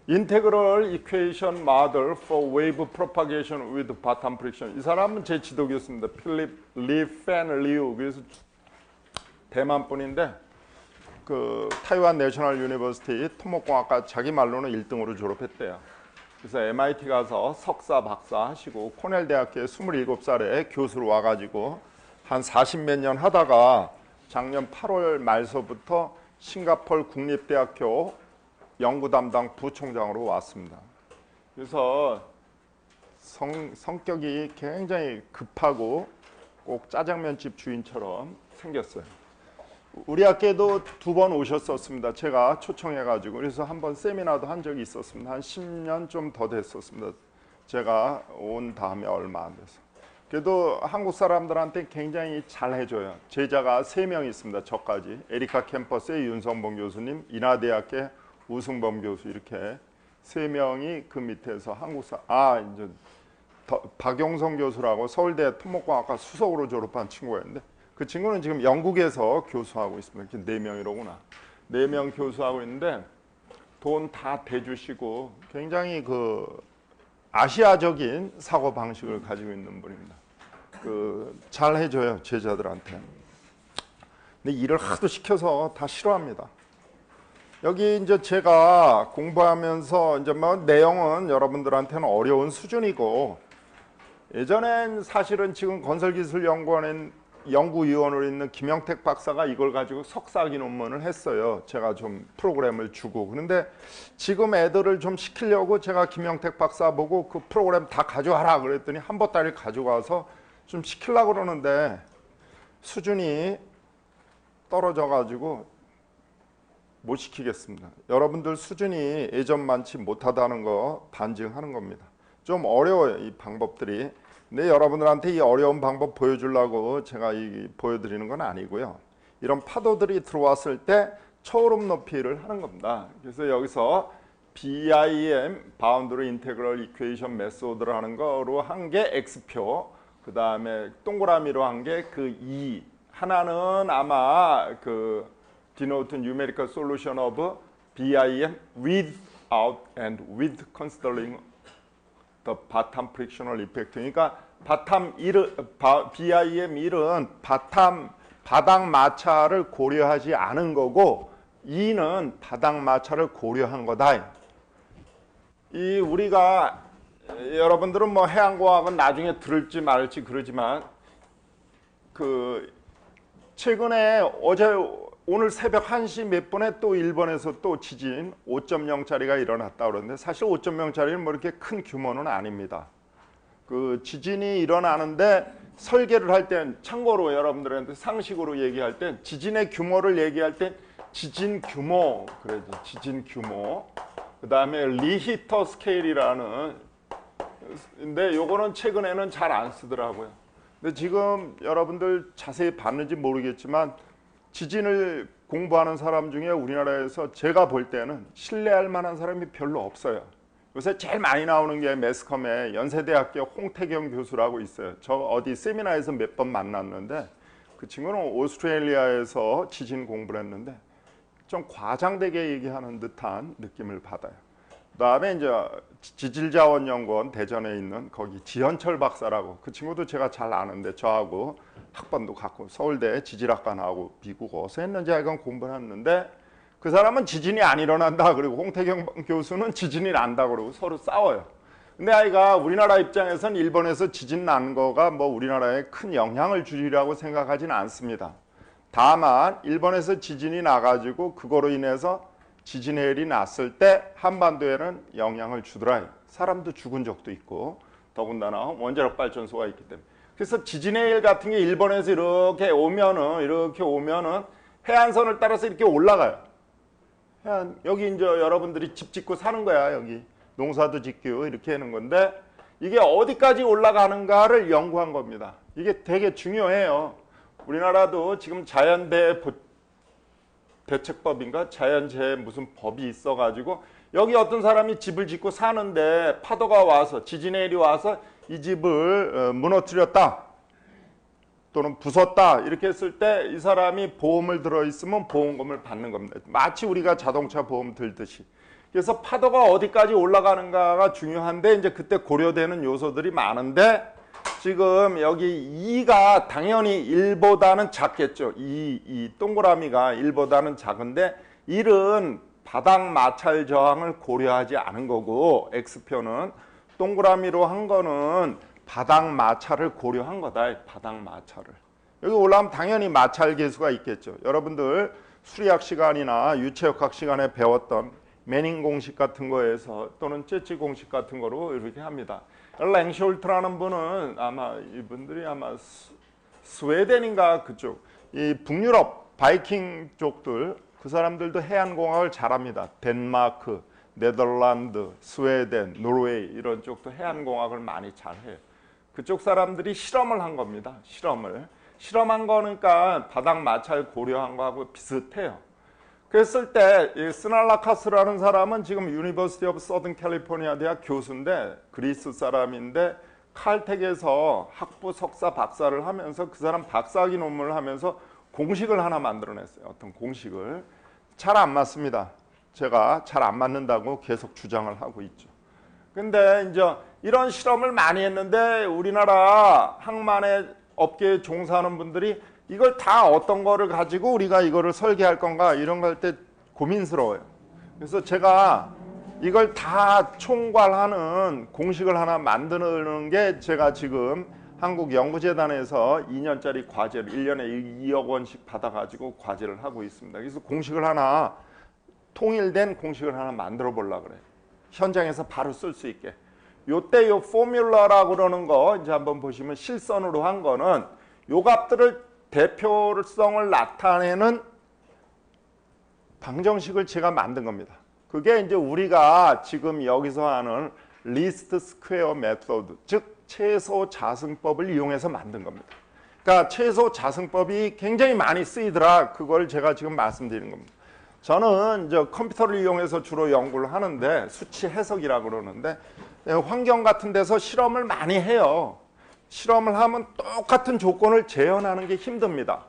Integral Equation Model for Wave Propagation with Bottom Friction. 이 사람은 제 지도교수입니다. 필립 리펜 리우. 그래서 대만 분인데 그 타이완 내셔널 유니버시티 토목공학과 자기 말로는 1등으로 졸업했대요. 그래서 MIT 가서 석사, 박사 하시고 코넬 대학교에 27살에 교수로 와가지고 한 40몇 년 하다가 작년 8월 말서부터 싱가포르 국립대학교 연구 담당 부총장으로 왔습니다. 그래서 성격이 굉장히 급하고 꼭 짜장면집 주인처럼 생겼어요. 우리 학교에도 2번 오셨었습니다. 제가 초청해가지고. 그래서 한번 세미나도 한 적이 있었습니다. 한 10년 좀 더 됐었습니다. 제가 온 다음에 얼마 안 돼서. 그래도 한국 사람들한테 굉장히 잘 해줘요. 제자가 3명 있습니다. 저까지. 에리카 캠퍼스의 윤성범 교수님, 인하대학의 우승범 교수, 이렇게 3명이 그 밑에서 이제 박용성 교수라고 서울대 토목공학과 수석으로 졸업한 친구가 있는데 그 친구는 지금 영국에서 교수하고 있습니다. 4명이로구나. 4명 교수하고 있는데 돈 다 대주시고 굉장히 그 아시아적인 사고 방식을 가지고 있는 분입니다. 잘 해줘요, 제자들한테. 근데 일을 하도 시켜서 다 싫어합니다. 여기 이제 제가 공부하면서 이제 뭐 내용은 여러분들한테는 어려운 수준이고, 예전엔 사실은 지금 건설기술연구원에 연구위원으로 있는 김영택 박사가 이걸 가지고 석사학위 논문을 했어요. 제가 좀 프로그램을 주고. 그런데 지금 애들을 좀 시키려고 제가 김영택 박사 보고 그 프로그램 다 가져와라 그랬더니 한 보따리 가져가서 좀 시키려고 그러는데 수준이 떨어져 가지고 못 시키겠습니다. 여러분들 수준이 예전만치 못하다는 거 반증하는 겁니다. 좀 어려워요, 이 방법들이. 근데 여러분들한테 이 어려운 방법 보여주려고 제가 보여드리는 건 아니고요. 이런 파도들이 들어왔을 때 초름 높이를 하는 겁니다. 그래서 여기서 BIM, Boundary Integral Equation Method를 하는 거로 한 게 X표, 그 다음에 동그라미로 한 게 그 E. 하나는 아마 그 denote numerical solution of BIM without and with considering the bottom frictional effect. 그러니까 BIM 1은 바닥 마찰을 고려하지 않은 거고, 2는 바닥 마찰을 고려한 거다. 우리가 여러분들은 뭐 해양공학은 나중에 들을지 말지 그러지만 최근에 오늘 새벽 1시 몇 분에 또 일본에서 또 지진 5.0짜리가 일어났다 그러는데, 사실 5.0짜리는 뭐 이렇게 큰 규모는 아닙니다. 그 지진이 일어나는데 설계를 할 땐, 참고로 여러분들한테 상식으로 얘기할 땐 지진의 규모를 얘기할 땐 지진 규모 그래야지. 지진 규모. 그 다음에 리히터 스케일이라는, 근데 요거는 최근에는 잘 안 쓰더라고요. 근데 지금 여러분들 자세히 봤는지 모르겠지만 지진을 공부하는 사람 중에 우리나라에서 제가 볼 때는 신뢰할 만한 사람이 별로 없어요. 요새 제일 많이 나오는 게 매스컴에 연세대학교 홍태경 교수라고 있어요. 저 어디 세미나에서 몇 번 만났는데 그 친구는 오스트레일리아에서 지진 공부를 했는데 좀 과장되게 얘기하는 듯한 느낌을 받아요. 그다음에 이제 지질자원연구원 대전에 있는 거기 지현철 박사라고, 그 친구도 제가 잘 아는데 저하고 학번도 같고 서울대 지질학과 나오고 미국 어디서 했는지 하여간 공부를 했는데, 그 사람은 지진이 안 일어난다 그리고 홍태경 교수는 지진이 난다 그러고 서로 싸워요. 근데 아이가 우리나라 입장에서는 일본에서 지진 난 거가 뭐 우리나라에 큰 영향을 주리라고 생각하지는 않습니다. 다만 일본에서 지진이 나가지고 그거로 인해서 지진 해일이 났을 때 한반도에는 영향을 주더라. 사람도 죽은 적도 있고 더군다나 원자력 발전소가 있기 때문에. 그래서 지진 해일 같은 게 일본에서 이렇게 오면은 해안선을 따라서 이렇게 올라가요. 여기 이제 여러분들이 집 짓고 사는 거야. 여기 농사도 짓고 이렇게 하는 건데, 이게 어디까지 올라가는가를 연구한 겁니다. 이게 되게 중요해요. 우리나라도 지금 대책법인가 자연재해 무슨 법이 있어가지고 여기 어떤 사람이 집을 짓고 사는데 파도가 와서 지진해일이 와서 이 집을 무너뜨렸다 또는 부쉈다 이렇게 했을 때 이 사람이 보험을 들어있으면 보험금을 받는 겁니다. 마치 우리가 자동차 보험 들듯이. 그래서 파도가 어디까지 올라가는가가 중요한데 이제 그때 고려되는 요소들이 많은데 지금 여기 2가 당연히 1보다는 작겠죠. 이 동그라미가 1보다는 작은데 1은 바닥 마찰 저항을 고려하지 않은 거고 X표는 동그라미로 한 거는 바닥 마찰을 고려한 거다. 바닥 마찰을. 여기 올라가면 당연히 마찰 계수가 있겠죠. 여러분들 수리학 시간이나 유체역학 시간에 배웠던 매닝 공식 같은 거에서 또는 쯔찌 공식 같은 거로 이렇게 합니다. 랭숄트라는 분은 아마 이분들이 아마 스웨덴인가 그쪽 이 북유럽 바이킹 쪽들 그 사람들도 해안공학을 잘합니다. 덴마크, 네덜란드, 스웨덴, 노르웨이 이런 쪽도 해안공학을 많이 잘해요. 그쪽 사람들이 실험을 한 겁니다. 실험한 거니까 바닥 마찰 고려한 거하고 비슷해요. 그랬을 때 이 스날라카스라는 사람은 지금 유니버시티 오브 서든 캘리포니아 대학 교수인데 그리스 사람인데 칼텍에서 학부, 석사, 박사를 하면서 그 사람 박사학위 논문을 하면서 공식을 하나 만들어냈어요. 어떤 공식을. 잘 안 맞습니다. 제가 잘 안 맞는다고 계속 주장을 하고 있죠. 근데 이제 이런 실험을 많이 했는데 우리나라 항만의 업계에 종사하는 분들이 이걸 다 어떤 거를 가지고 우리가 이거를 설계할 건가 이런 거 할 때 고민스러워요. 그래서 제가 이걸 다 총괄하는 공식을 하나 만드는 게 제가 지금 한국연구재단에서 2년짜리 과제를 1년에 2억 원씩 받아가지고 과제를 하고 있습니다. 그래서 공식을 하나 통일된 공식을 하나 만들어 보려고 그래요. 현장에서 바로 쓸 수 있게. 요때 요 포뮬러라고 그러는 거 이제 한번 보시면 실선으로 한 거는 요 값들을 대표성을 나타내는 방정식을 제가 만든 겁니다. 그게 이제 우리가 지금 여기서 하는 리스트 스퀘어 메소드, 즉 최소 자승법을 이용해서 만든 겁니다. 그러니까 최소 자승법이 굉장히 많이 쓰이더라. 그걸 제가 지금 말씀드리는 겁니다. 저는 이제 컴퓨터를 이용해서 주로 연구를 하는데 수치 해석이라고 그러는데 환경 같은 데서 실험을 많이 해요. 실험을 하면 똑같은 조건을 재현하는 게 힘듭니다.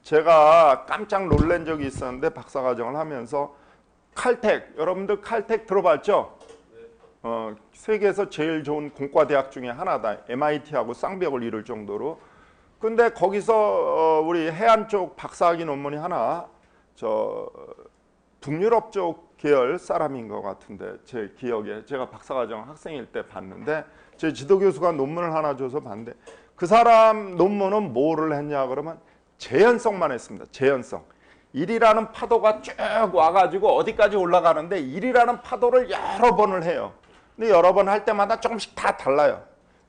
제가 깜짝 놀란 적이 있었는데 박사과정을 하면서 칼텍, 여러분들 칼텍 들어봤죠? 세계에서 제일 좋은 공과대학 중에 하나다. MIT하고 쌍벽을 이룰 정도로. 근데 거기서 우리 해안 쪽 박사학위 논문이 하나 북유럽 쪽 계열 사람인 것 같은데 제 기억에 제가 박사과정 학생일 때 봤는데 제 지도교수가 논문을 하나 줘서 봤는데 그 사람 논문은 뭐를 했냐 그러면 재현성만 했습니다. 재현성. 1이라는 파도가 쭉 와가지고 어디까지 올라가는데 1이라는 파도를 여러 번을 해요. 근데 여러 번 할 때마다 조금씩 다 달라요.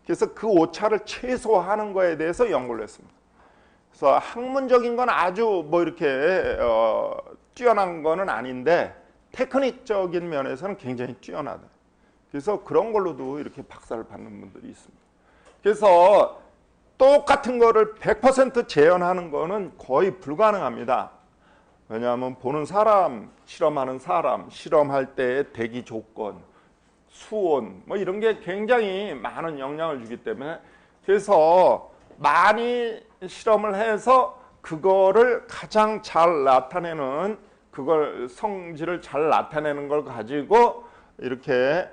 그래서 그 오차를 최소화하는 거에 대해서 연구를 했습니다. 그래서 학문적인 건 아주 뭐 이렇게 뛰어난 거는 아닌데 테크닉적인 면에서는 굉장히 뛰어나다. 그래서 그런 걸로도 이렇게 박사를 받는 분들이 있습니다. 그래서 똑같은 거를 100% 재현하는 거는 거의 불가능합니다. 왜냐하면 보는 사람, 실험하는 사람, 실험할 때의 대기 조건, 수온 뭐 이런 게 굉장히 많은 영향을 주기 때문에 그래서 많이 실험을 해서 그거를 가장 잘 나타내는 그걸 성질을 잘 나타내는 걸 가지고 이렇게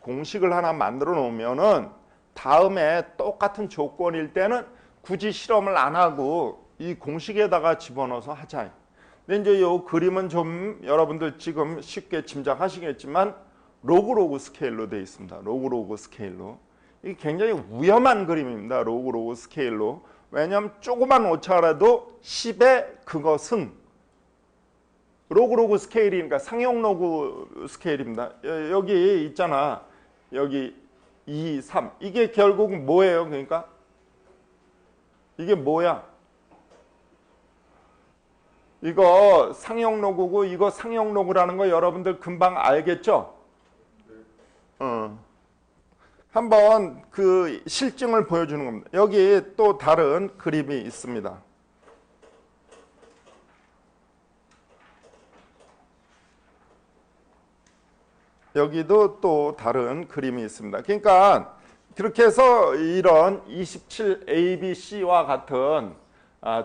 공식을 하나 만들어 놓으면은 다음에 똑같은 조건일 때는 굳이 실험을 안 하고 이 공식에다가 집어넣어서 하자. 근데 이제 이 그림은 좀 여러분들 지금 쉽게 짐작하시겠지만 로그 스케일로 되어 있습니다. 로그 스케일로. 이게 굉장히 위험한 그림입니다. 로그 스케일로. 왜냐하면 조그만 오차라도 10의 그것은 로그 스케일이니까 상용 로그 스케일입니다. 여기 있잖아. 여기 2, 3. 이게 결국 뭐예요? 그러니까 이게 뭐야? 이거 상용 로그고 이거 상용 로그라는 거 여러분들 금방 알겠죠? 한번 그 실증을 보여주는 겁니다. 여기 또 다른 그림이 있습니다. 여기도 또 다른 그림이 있습니다. 그러니까 그렇게 해서 이런 27ABC와 같은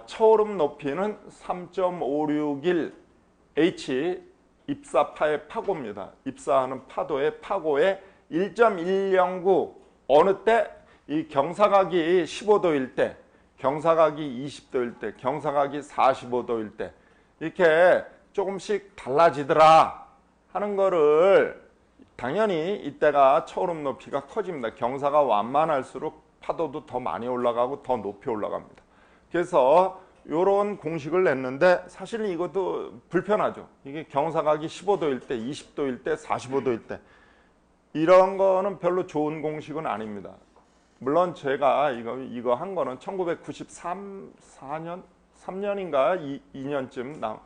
초름 높이는 3.561H 입사파의 파고입니다. 입사하는 파도의 파고의 1.109 어느 때 이 경사각이 15도일 때, 경사각이 20도일 때, 경사각이 45도일 때 이렇게 조금씩 달라지더라 하는 거를 당연히 이때가 초름 높이가 커집니다. 경사가 완만할수록 파도도 더 많이 올라가고 더 높이 올라갑니다. 그래서 이런 공식을 냈는데 사실 이것도 불편하죠. 이게 경사각이 15도일 때, 20도일 때, 45도일 때 이런 거는 별로 좋은 공식은 아닙니다. 물론 제가 이거 한 거는 1993, 4년, 3년인가 2년쯤 그러니까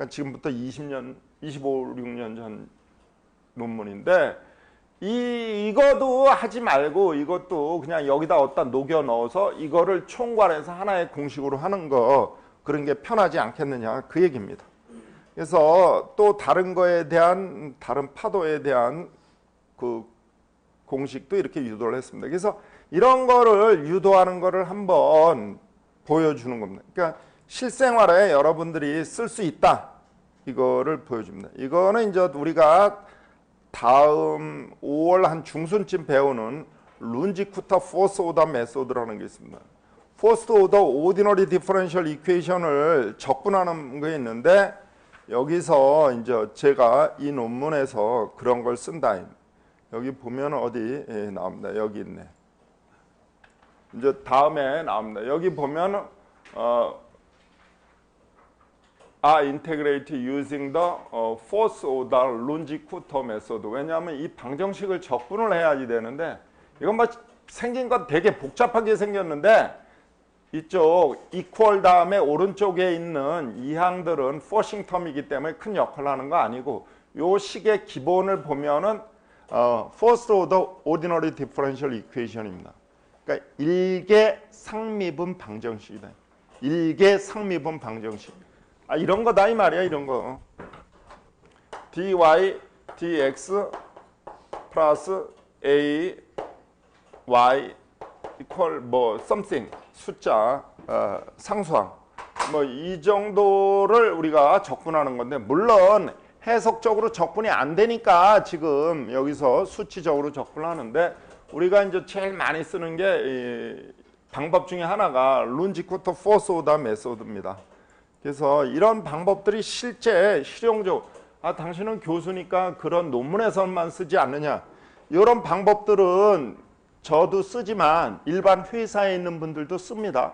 지금부터 20년, 25, 6년 전 논문인데 이거도 하지 말고 이것도 그냥 여기다 어디다 녹여 넣어서 이거를 총괄해서 하나의 공식으로 하는 거 그런 게 편하지 않겠느냐 그 얘기입니다. 그래서 또 다른 거에 대한 다른 파도에 대한 그 공식도 이렇게 유도를 했습니다. 그래서 이런 거를 유도하는 거를 한번 보여주는 겁니다. 그러니까 실생활에 여러분들이 쓸 수 있다 이거를 보여줍니다. 이거는 이제 우리가 다음 5월 한 중순쯤 배우는 룬지쿠타 포스 오더 메소드라는 게 있습니다. 포스트 오더 오디너리 디퍼런셜 이퀘이션을 적분하는 게 있는데 여기서 이제 제가 이 논문에서 그런 걸 쓴다. 여기 보면 어디 나옵니다. 여기 있네. 이제 다음에 나옵니다. 여기 보면 integrate using the force order longicular method. 왜냐하면 이 방정식을 적분을 해야지 되는데 이건 뭐 생긴 건 되게 복잡하게 생겼는데 이쪽 equal 다음에 오른쪽에 있는 이 항들은 forcing term이기 때문에 큰 역할을 하는 거 아니고 요 식의 기본을 보면은 first order ordinary differential equation입니다. 그러니까 일개 상미분 방정식이다. 일개 상미분 방정식. 이런 거다 이 말이야. 이런 거. dy dx 플러스 a y equal 뭐 something 숫자 상수항 뭐 이 정도를 우리가 적분하는 건데 물론 해석적으로 적분이 안 되니까 지금 여기서 수치적으로 적분하는데 우리가 이제 제일 많이 쓰는 게 방법 중에 하나가 룬지쿠터 포스 오더 메소드입니다. 그래서 이런 방법들이 실제 실용적 당신은 교수니까 그런 논문에서만 쓰지 않느냐 이런 방법들은 저도 쓰지만 일반 회사에 있는 분들도 씁니다.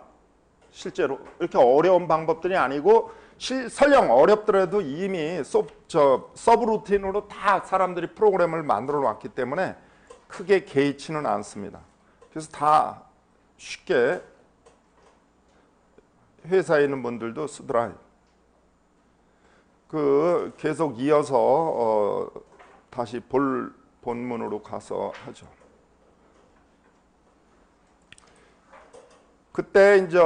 실제로 이렇게 어려운 방법들이 아니고 설령 어렵더라도 이미 서브루틴으로 다 사람들이 프로그램을 만들어 놨기 때문에 크게 개의치는 않습니다. 그래서 다 쉽게 회사에 있는 분들도 쓰더라. 계속 이어서 다시 본문으로 가서 하죠. 그때 이제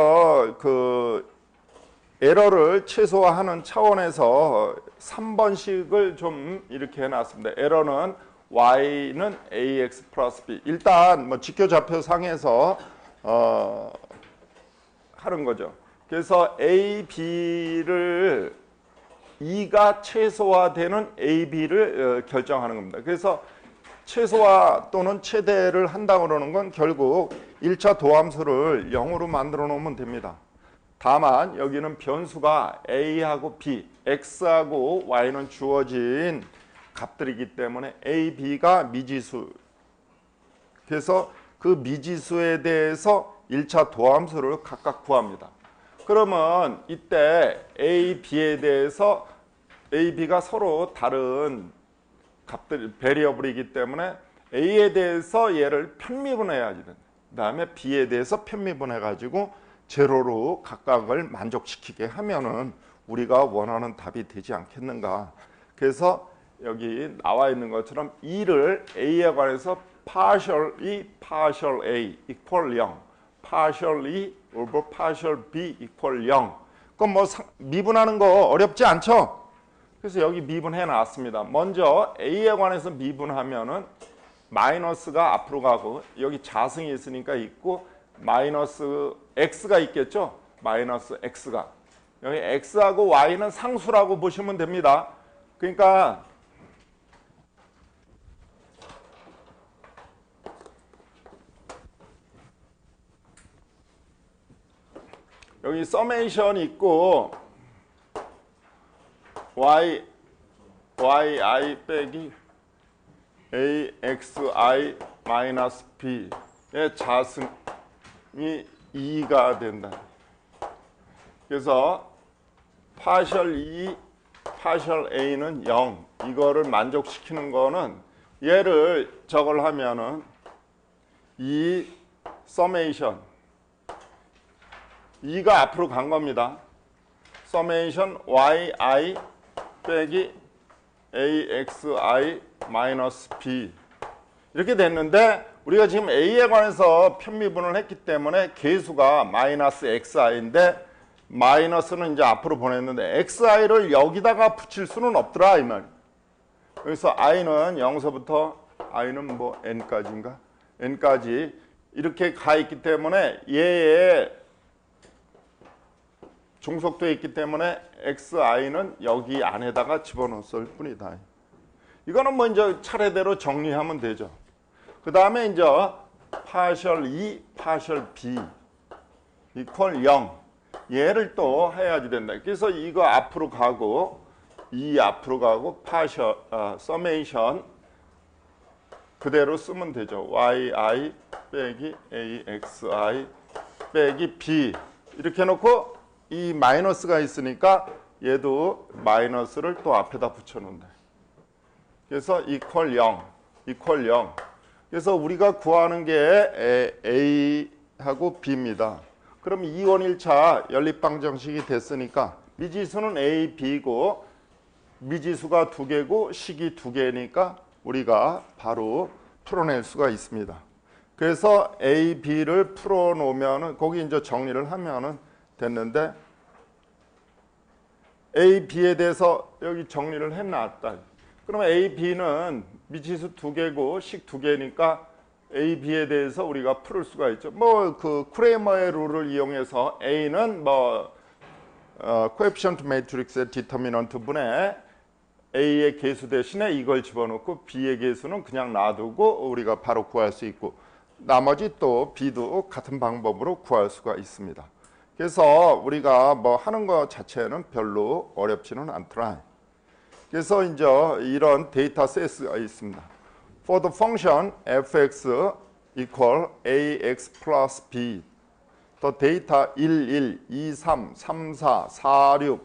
에러를 최소화하는 차원에서 3번식을 좀 이렇게 해놨습니다. 에러는 y는 ax 플러스 b. 일단 뭐 직교좌표 상에서 하는 거죠. 그래서 a, b를 2가 최소화되는 a, b를 결정하는 겁니다. 그래서 최소화 또는 최대를 한다고 그러는 건 결국 1차 도함수를 0으로 만들어 놓으면 됩니다. 다만 여기는 변수가 a하고 b, x하고 y는 주어진 값들이기 때문에 a, b가 미지수. 그래서 그 미지수에 대해서 1차 도함수를 각각 구합니다. 그러면 이때 a, b에 대해서 a, b가 서로 다른 값들, 베리어블이기 때문에 a에 대해서 얘를 편미분해야지 된다. 그 다음에 b에 대해서 편미분해가지고 제로로 각각을 만족시키게 하면은 우리가 원하는 답이 되지 않겠는가. 그래서 여기 나와 있는 것처럼 2를 a에 관해서 partial a equal 0, partial e over partial b equal 0. 그럼 뭐 미분하는 거 어렵지 않죠? 그래서 여기 미분해 놨습니다. 먼저 a에 관해서 미분하면은 마이너스가 앞으로 가고 여기 자승이 있으니까 있고 마이너스 x가 있겠죠? 마이너스 x가. 여기 x하고 y는 상수라고 보시면 됩니다. 그러니까 여기 서메이션 있고 yi 빼기 axi 마이너스 b의 자승이 2가 된다. 그래서 파셜 2, 파셜 a는 0. 이거를 만족시키는 거는 얘를 저걸 하면은 이 서메이션 2가 앞으로 간 겁니다. 서메이션 yi 빼기 axi 마이너스 b 이렇게 됐는데 우리가 지금 a에 관해서 편미분을 했기 때문에 계수가 마이너스 xi인데 마이너스는 이제 앞으로 보냈는데 xi를 여기다가 붙일 수는 없더라 이 말. 그래서 i는 0서부터 i는 뭐 n까지인가? n까지 이렇게 가 있기 때문에 얘의 종속되어 있기 때문에 xi는 여기 안에다가 집어넣었을 뿐이다. 이거는 뭐 이제 차례대로 정리하면 되죠. 그 다음에 이제 파셜 2, 파셜 b 이퀄 0 얘를 또 해야지 된다. 그래서 이거 앞으로 가고 이 앞으로 가고 파셜 서메이션 그대로 쓰면 되죠. yi 빼기 axi 빼기 b 이렇게 해놓고 이 마이너스가 있으니까 얘도 마이너스를 또 앞에다 붙여놓는다. 그래서 이퀄 0, 이퀄 0. 그래서 우리가 구하는 게 A하고 B입니다. 그럼 2원 1차 연립방정식이 됐으니까 미지수는 A, B고 미지수가 2개고 식이 2개니까 우리가 바로 풀어낼 수가 있습니다. 그래서 A, B를 풀어놓으면은 거기 이제 정리를 하면은 됐는데 A, B에 대해서 여기 정리를 해놨다. 그러면 A, B는 미지수 2개고 식 2개니까 A, B에 대해서 우리가 풀을 수가 있죠. 뭐 그 크레머의 룰을 이용해서 A는 뭐 코에피션트 매트릭스의 디터미넌트 분의 A의 계수 대신에 이걸 집어넣고 B의 계수는 그냥 놔두고 우리가 바로 구할 수 있고 나머지 또 B도 같은 방법으로 구할 수가 있습니다. 그래서 우리가 뭐 하는 것 자체는 별로 어렵지는 않더라. 그래서 이제 이런 데이터 세트가 있습니다. For the function fx equal ax plus b, the data 11, 23, 34, 46,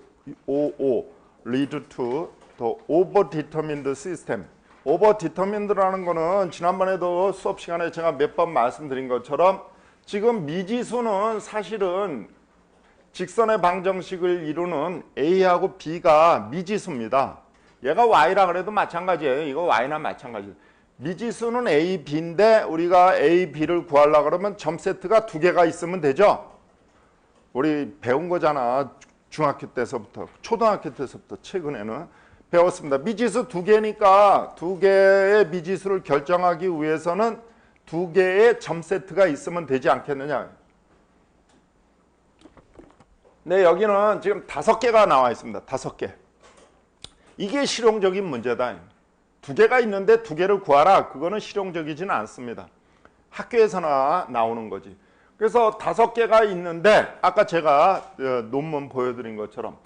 55 lead to the overdetermined system. overdetermined라는 거는 지난번에도 수업 시간에 제가 몇 번 말씀드린 것처럼 지금 미지수는 사실은 직선의 방정식을 이루는 A하고 B가 미지수입니다. 얘가 Y라 그래도 마찬가지예요. 이거 Y나 마찬가지예요. 미지수는 A, B인데 우리가 A, B를 구하려고 그러면 점 세트가 2개가 있으면 되죠. 우리 배운 거잖아. 중학교 때서부터, 초등학교 때서부터 최근에는 배웠습니다. 미지수 2개니까 2개의 미지수를 결정하기 위해서는 2개의 점 세트가 있으면 되지 않겠느냐. 네, 여기는 지금 5개가 나와 있습니다. 5개. 이게 실용적인 문제다. 2개가 있는데 2개를 구하라. 그거는 실용적이지는 않습니다. 학교에서나 나오는 거지. 그래서 5개가 있는데 아까 제가 논문 보여드린 것처럼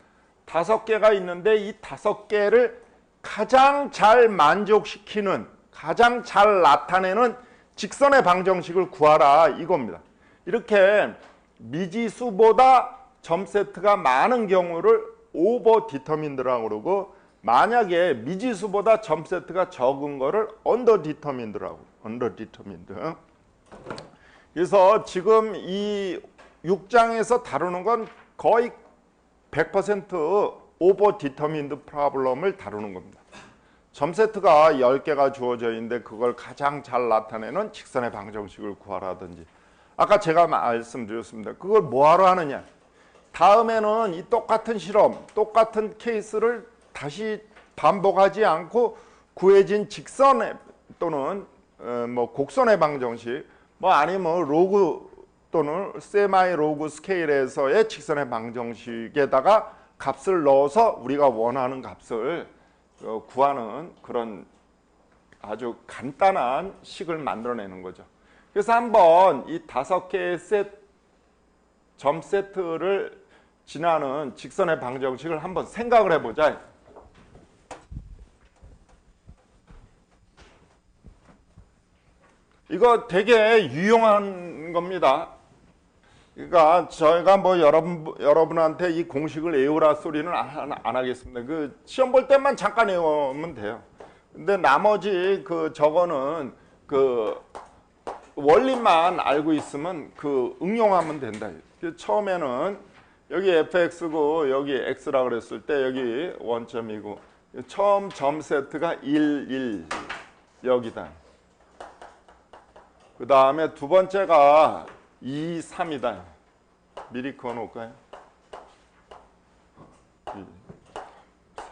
5개가 있는데 이 5개를 가장 잘 만족시키는, 가장 잘 나타내는 직선의 방정식을 구하라 이겁니다. 이렇게 미지수보다 점 세트가 많은 경우를 오버 디터민드라고 그러고 만약에 미지수보다 점 세트가 적은 거를 언더 디터민드라고. 언더 디터민드. 그래서 지금 이 6장에서 다루는 건 거의 100% 오버 디터민드 프로블럼을 다루는 겁니다. 점 세트가 10개가 주어져 있는데 그걸 가장 잘 나타내는 직선의 방정식을 구하라든지 아까 제가 말씀드렸습니다. 그걸 뭐하러 하느냐. 다음에는 이 똑같은 실험, 똑같은 케이스를 다시 반복하지 않고 구해진 직선 또는 뭐 곡선의 방정식 뭐 아니면 로그 또는 세마이 로그 스케일에서의 직선의 방정식에다가 값을 넣어서 우리가 원하는 값을 구하는 그런 아주 간단한 식을 만들어내는 거죠. 그래서 한번 이 5개의 점 세트를 지나는 직선의 방정식을 한번 생각을 해보자. 이거 되게 유용한 겁니다. 그러니까 저희가 뭐 여러분한테 이 공식을 외우라 소리는 안 하겠습니다. 그 시험 볼 때만 잠깐 외우면 돼요. 근데 나머지 저거는 원리만 알고 있으면 응용하면 된다. 처음에는 여기 fx고 여기 x라 그랬을 때 여기 원점이고 처음 점 세트가 1, 1 여기다. 그 다음에 두 번째가 2, 3이다. 미리 그어 놓을까요? 2, 4,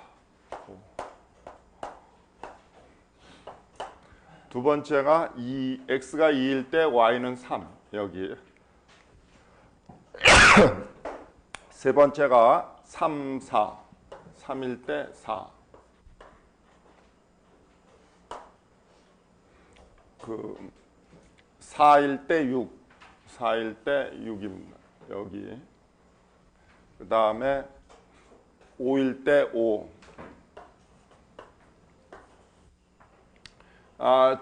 5. 두 번째가 x가 2일 때 y는 3 여기. 세 번째가 3, 4 3일 때 4. 4일 때 6, 4일 때 6입니다. 여기. 그 다음에 5일 때 5.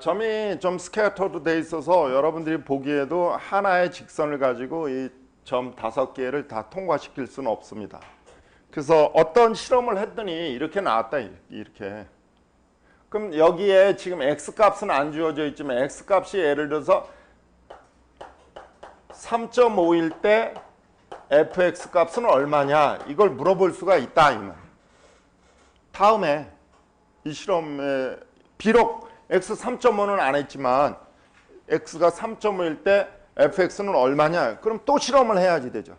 점이 좀 스캐터드 돼 있어서 여러분들이 보기에도 하나의 직선을 가지고 이 점 5개를 다 통과시킬 수는 없습니다. 그래서 어떤 실험을 했더니 이렇게 나왔다. 이렇게. 그럼 여기에 지금 x값은 안 주어져 있지만 x값이 예를 들어서 3.5일 때 fx 값은 얼마냐 이걸 물어볼 수가 있다. 이 말. 다음에 이 실험에 비록 x 3.5는 안 했지만 x가 3.5일 때 fx는 얼마냐 그럼 또 실험을 해야지 되죠.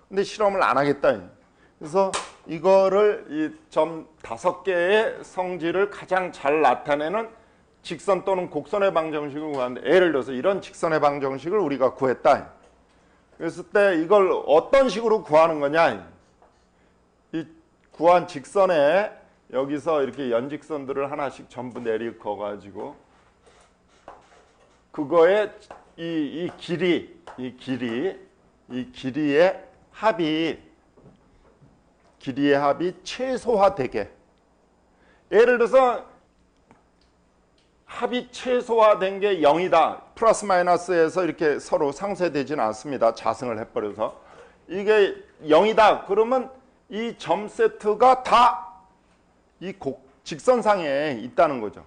근데 실험을 안 하겠다. 그래서 이거를 이 점 5개의 성질을 가장 잘 나타내는 직선 또는 곡선의 방정식을 구하는데 예를 들어서 이런 직선의 방정식을 우리가 구했다. 그랬을 때 이걸 어떤 식으로 구하는 거냐? 이 구한 직선에 여기서 이렇게 연직선들을 하나씩 전부 내리거 가지고 그거에 이 길이의 합이 최소화되게. 예를 들어서 합이 최소화된 게 0이다. 플러스 마이너스에서 이렇게 서로 상쇄되지는 않습니다. 자승을 해버려서. 이게 0이다. 그러면 이 점 세트가 다 이 직선상에 있다는 거죠.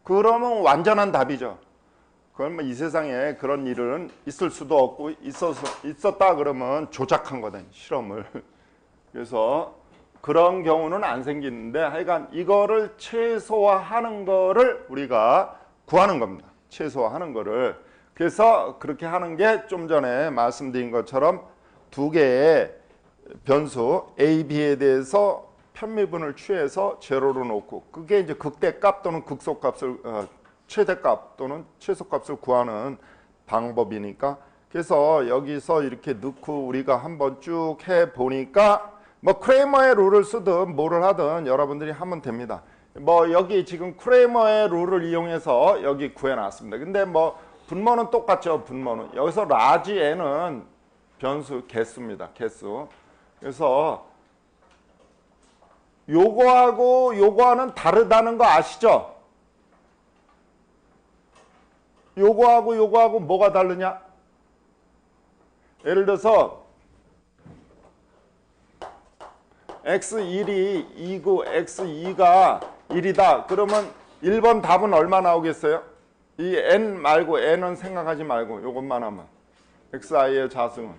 그러면 완전한 답이죠. 그러면 이 세상에 그런 일은 있을 수도 없고 있었다 그러면 조작한 거다. 실험을. 그래서 그런 경우는 안 생기는데 하여간 이거를 최소화하는 거를 우리가 구하는 겁니다. 최소화하는 거를. 그래서 그렇게 하는 게 좀 전에 말씀드린 것처럼 두 개의 변수 A, B에 대해서 편미분을 취해서 제로로 놓고 그게 이제 극대값 또는 극소값을 최대값 또는 최소값을 구하는 방법이니까 그래서 여기서 이렇게 넣고 우리가 한번 쭉 해보니까 뭐 크레이머의 룰을 쓰든 뭐를 하든 여러분들이 하면 됩니다. 뭐 여기 지금 크레이머의 룰을 이용해서 여기 구해놨습니다. 근데 뭐 분모는 똑같죠. 분모는 여기서 라지 n은 변수 개수입니다. 개수. 그래서 요거하고 요거와는 다르다는 거 아시죠? 요거하고 요거하고 뭐가 다르냐? 예를 들어서 x1이 2고 x2가 1이다. 그러면 1번 답은 얼마 나오겠어요? 이 n 말고 n은 생각하지 말고 요것만 하면 xi의 자승은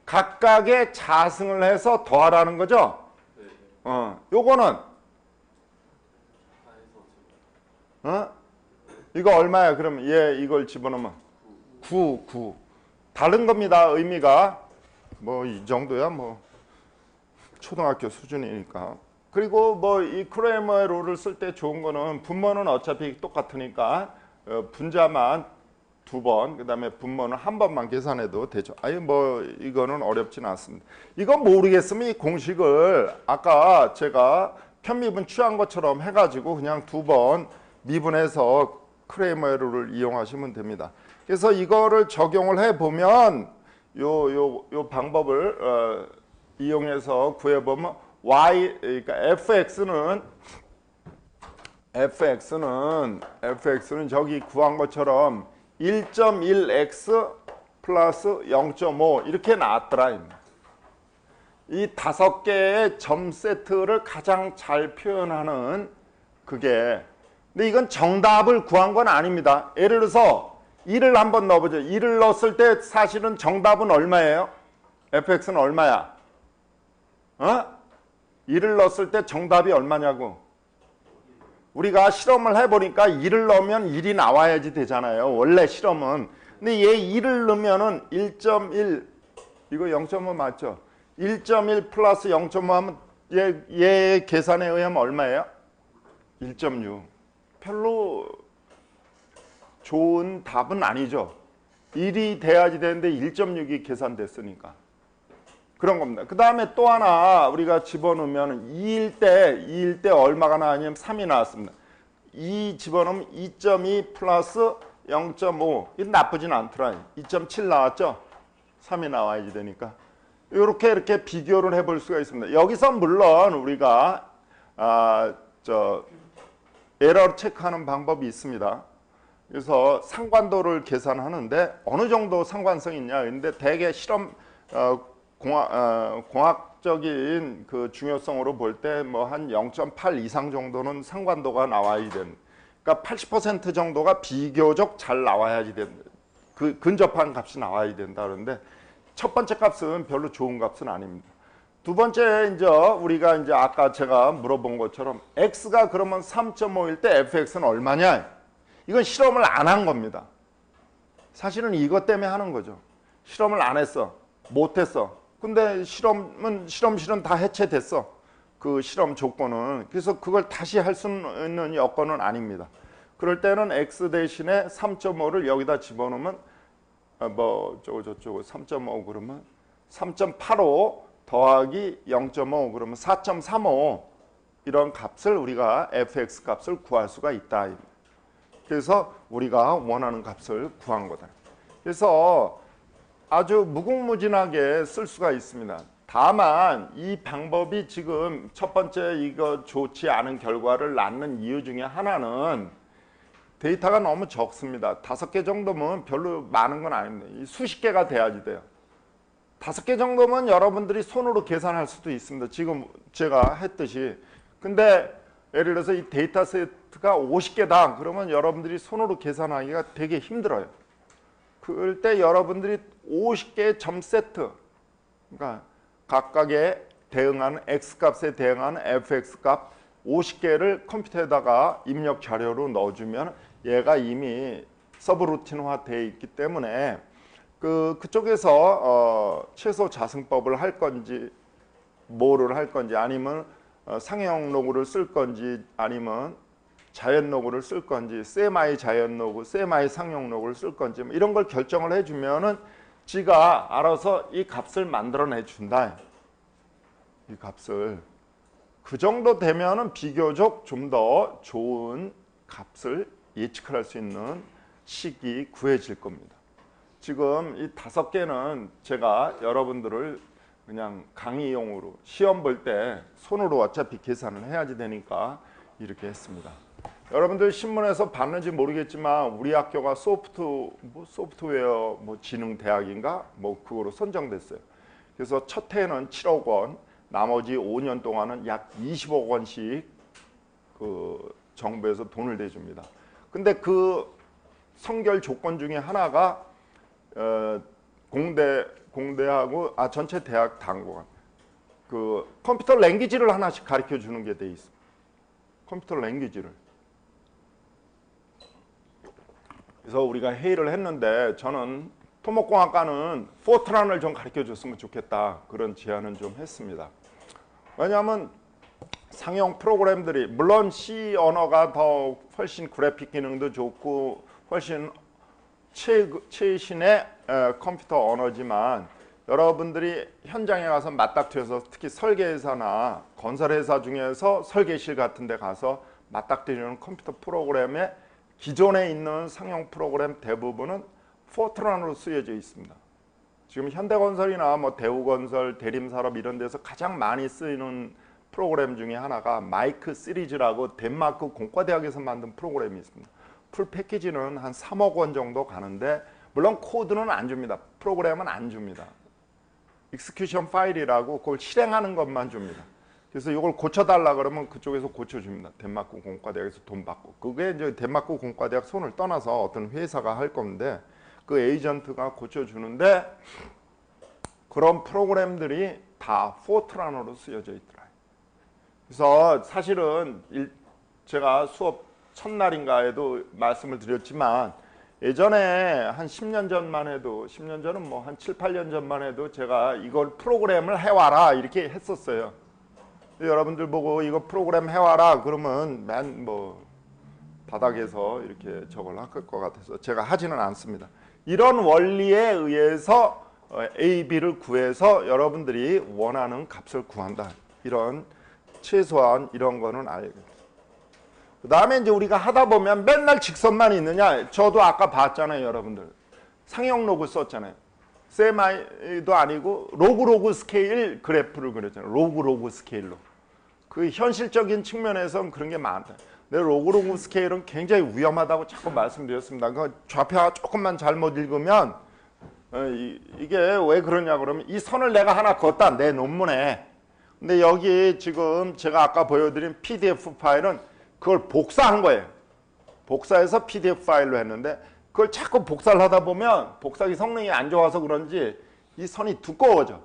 각각의 자승을 해서 더하라는 거죠? 요거는 이거 얼마야? 그럼 얘 이걸 집어넣으면 9 다른 겁니다. 의미가 뭐 이 정도야 뭐 초등학교 수준이니까. 그리고 뭐 이 크레이머의 룰을 쓸 때 좋은 거는 분모는 어차피 똑같으니까 분자만 두 번, 그다음에 분모는 한 번만 계산해도 되죠. 아니 뭐 이거는 어렵지는 않습니다. 이거 모르겠으면 이 공식을 아까 제가 편미분 취한 것처럼 해가지고 그냥 두 번 미분해서 크레이머의 룰을 이용하시면 됩니다. 그래서 이거를 적용을 해 보면 요 방법을 이용해서 구해 보면 y 그러니까 fx는 저기 구한 것처럼 1.1x 플러스 0.5 이렇게 나왔더라. 이 5개의 점 세트를 가장 잘 표현하는 그게, 근데 이건 정답을 구한 건 아닙니다. 예를 들어서 2를 한번 넣어보죠. 2를 넣었을 때 사실은 정답은 얼마예요? fx는 얼마야? 2를 넣었을 때 정답이 얼마냐고. 우리가 실험을 해보니까 2를 넣으면 1이 나와야지 되잖아요. 원래 실험은. 근데 얘 2를 넣으면은 1.1, 이거 0.5 맞죠? 1.1 플러스 0.5 하면 얘 계산에 의하면 얼마예요? 1.6. 별로 좋은 답은 아니죠. 1이 돼야지 되는데 1.6이 계산됐으니까. 그런 겁니다. 그 다음에 또 하나 우리가 집어넣으면 2일 때 얼마가 나왔냐면 3이 나왔습니다. 2 집어넣으면 2.2 플러스 0.5. 이건 나쁘진 않더라. 2.7 나왔죠? 3이 나와야지 되니까. 이렇게 비교를 해볼 수가 있습니다. 여기서 물론 우리가 에러 체크하는 방법이 있습니다. 그래서 상관도를 계산하는데 어느 정도 상관성이 있냐. 근데 대개 실험 공학적인 그 중요성으로 볼 때 뭐 한 0.8 이상 정도는 상관도가 나와야 됩니다. 그러니까 80% 정도가 비교적 잘 나와야지 됩니다. 그 근접한 값이 나와야 된다 그러는데 첫 번째 값은 별로 좋은 값은 아닙니다. 두 번째 이제 우리가 이제 아까 제가 물어본 것처럼 x가 그러면 3.5일 때 fx는 얼마냐? 이건 실험을 안 한 겁니다. 사실은 이것 때문에 하는 거죠. 실험을 안 했어. 못 했어. 근데 실험실은 다 해체됐어. 그 실험 조건은. 그래서 그걸 다시 할 수 있는 여건은 아닙니다. 그럴 때는 x 대신에 3.5를 여기다 집어넣으면 저거 3.5 그러면 3.85 더하기 0.5 그러면 4.35 이런 값을 우리가 fx 값을 구할 수가 있다. 그래서 우리가 원하는 값을 구한 거다. 그래서 아주 무궁무진하게 쓸 수가 있습니다. 다만 이 방법이 지금 첫 번째 이거 좋지 않은 결과를 낳는 이유 중에 하나는 데이터가 너무 적습니다. 5개 정도면 별로 많은 건 아닙니다. 수십 개가 돼야지 돼요. 5개 정도면 여러분들이 손으로 계산할 수도 있습니다. 지금 제가 했듯이. 근데 예를 들어서 이 데이터 세트가 50개다. 그러면 여러분들이 손으로 계산하기가 되게 힘들어요. 그럴 때 여러분들이 50개의 점 세트, 그러니까 각각에 대응하는 x값에 대응하는 fx값 50개를 컴퓨터에다가 입력 자료로 넣어주면 얘가 이미 서브루틴화 되어 있기 때문에 그쪽에서 최소 자승법을 할 건지 뭐를 할 건지 아니면 상형 로그를 쓸 건지 아니면 자연 로그를 쓸 건지 세마이 자연 로그, 세마이 상형 로그를 쓸 건지 뭐 이런 걸 결정을 해주면은 지가 알아서 이 값을 만들어내 준다. 이 값을 그 정도 되면은 비교적 좀 더 좋은 값을 예측할 수 있는 식이 구해질 겁니다. 지금 이 5개는 제가 여러분들을 그냥 강의용으로 시험 볼 때 손으로 어차피 계산을 해야지 되니까 이렇게 했습니다. 여러분들 신문에서 봤는지 모르겠지만 우리 학교가 소프트웨어 지능 대학인가 그거로 선정됐어요. 그래서 첫 해에는 7억 원, 나머지 5년 동안은 약 20억 원씩 그 정부에서 돈을 대줍니다. 근데 그 선결 조건 중에 하나가 공대하고 전체 대학 당국은 그 컴퓨터 랭귀지를 하나씩 가르쳐 주는 게 돼 있습니다. 컴퓨터 랭귀지를. 그래서 우리가 회의를 했는데 저는 토목공학과는 포트란을 좀 가르쳐 줬으면 좋겠다. 그런 제안은 좀 했습니다. 왜냐하면 상용 프로그램들이 물론 C 언어가 더 훨씬 그래픽 기능도 좋고 훨씬 최신의 컴퓨터 언어지만 여러분들이 현장에 가서 맞닥뜨려서 특히 설계회사나 건설회사 중에서 설계실 같은 데 가서 맞닥뜨리는 컴퓨터 프로그램의 기존에 있는 상용 프로그램 대부분은 포트란으로 쓰여져 있습니다. 지금 현대건설이나 뭐 대우건설, 대림산업 이런 데서 가장 많이 쓰이는 프로그램 중에 하나가 마이크 시리즈라고 덴마크 공과대학에서 만든 프로그램이 있습니다. 풀 패키지는 한 3억 원 정도 가는데 물론 코드는 안 줍니다. 프로그램은 안 줍니다. 익스큐션 파일이라고 그걸 실행하는 것만 줍니다. 그래서 이걸 고쳐달라 그러면 그쪽에서 고쳐줍니다. 덴마크 공과대학에서 돈 받고. 그게 이제 덴마크 공과대학 손을 떠나서 어떤 회사가 할 건데 그 에이전트가 고쳐주는데 그런 프로그램들이 다 포트란으로 쓰여져 있더라고요. 그래서 사실은 제가 수업 첫날인가에도 말씀을 드렸지만 예전에 한 10년 전만 해도 10년 전은 뭐 한 7, 8년 전만 해도 제가 이걸 프로그램을 해와라 이렇게 했었어요. 여러분들 보고 이거 프로그램 해와라 그러면 맨 뭐 바닥에서 이렇게 저걸 할 것 같아서 제가 하지는 않습니다. 이런 원리에 의해서 A, B를 구해서 여러분들이 원하는 값을 구한다. 이런 최소한 이런 거는 알겠습니다. 그 다음에 이제 우리가 하다 보면 맨날 직선만 있느냐. 저도 아까 봤잖아요, 여러분들. 상형 로그 썼잖아요. 세마이도 아니고 로그 스케일 그래프를 그렸잖아요. 로그 스케일로. 그 현실적인 측면에서는 그런 게 많다. 근데 로그 스케일은 굉장히 위험하다고 자꾸 말씀드렸습니다. 그 좌표가 조금만 잘못 읽으면 이게 왜 그러냐 그러면 이 선을 내가 하나 걷다 내 논문에. 근데 여기 지금 제가 아까 보여드린 PDF 파일은 그걸 복사한 거예요. 복사해서 PDF 파일로 했는데 그걸 자꾸 복사를 하다 보면 복사기 성능이 안 좋아서 그런지 이 선이 두꺼워져.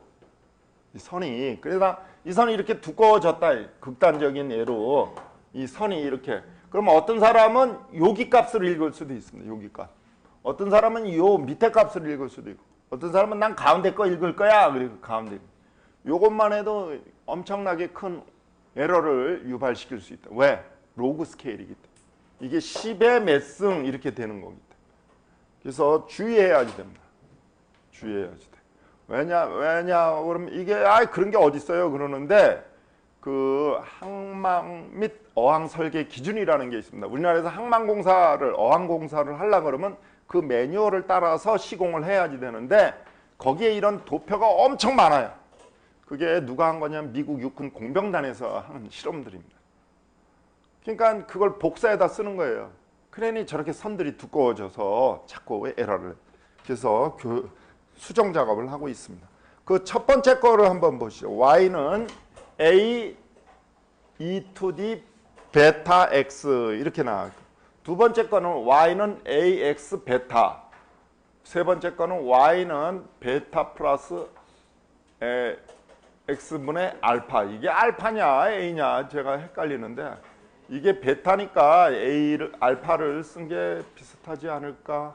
이 선이. 그래서 이 선이 이렇게 두꺼워졌다. 극단적인 예로 이 선이 이렇게. 그러면 어떤 사람은 여기 값을 읽을 수도 있습니다. 여기 값. 어떤 사람은 요 밑에 값을 읽을 수도 있고 어떤 사람은 난 가운데 거 읽을 거야. 그리고 가운데. 요것만 해도 엄청나게 큰 에러를 유발시킬 수 있다. 왜? 로그 스케일이기 때문에. 이게 10의 몇 승 이렇게 되는 거기 때문에. 그래서 주의해야지 됩니다. 주의해야지 돼. 왜냐 그러면 이게 그런 게 어디 있어요? 그러는데 그 항만 및 어항 설계 기준이라는 게 있습니다. 우리나라에서 항만공사를 어항공사를 하려고 그러면 그 매뉴얼을 따라서 시공을 해야지 되는데 거기에 이런 도표가 엄청 많아요. 그게 누가 한 거냐면 미국 육군 공병단에서 하는 실험들입니다. 그러니까 그걸 복사해다 쓰는 거예요. 그러니 저렇게 선들이 두꺼워져서 자꾸 에러를. 그래서 수정 작업을 하고 있습니다. 그 첫 번째 거를 한번 보시죠. y는 a e to the 베타 x 이렇게 나와요. 두 번째 거는 y는 ax 베타. 세 번째 거는 y는 베타 플러스 x분의 알파. 이게 알파냐 a냐 제가 헷갈리는데 이게 베타니까 알파를 쓴 게 비슷하지 않을까?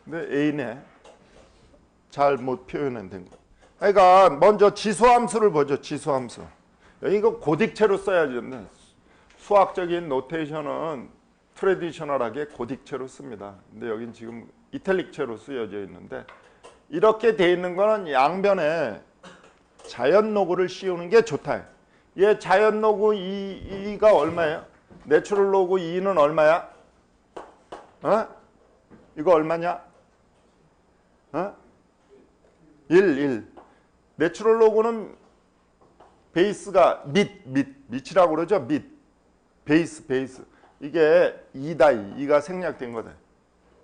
근데 a네. 잘못 표현된 거. 그러니까 먼저 지수함수를 보죠. 지수함수. 이거 고딕체로 써야지. 수학적인 노테이션은 트레디셔널하게 고딕체로 씁니다. 근데 여긴 지금 이탈릭체로 쓰여져 있는데 이렇게 돼 있는 거는 양변에 자연 로그를 씌우는 게 좋다. 얘 자연 로그 2가 얼마예요? 내추럴 로그 2는 얼마야? 이거 얼마냐? 1. 내추럴 로그는 베이스가 밑이라고 그러죠? 베이스. 이게 2다. 2가 생략된 거다.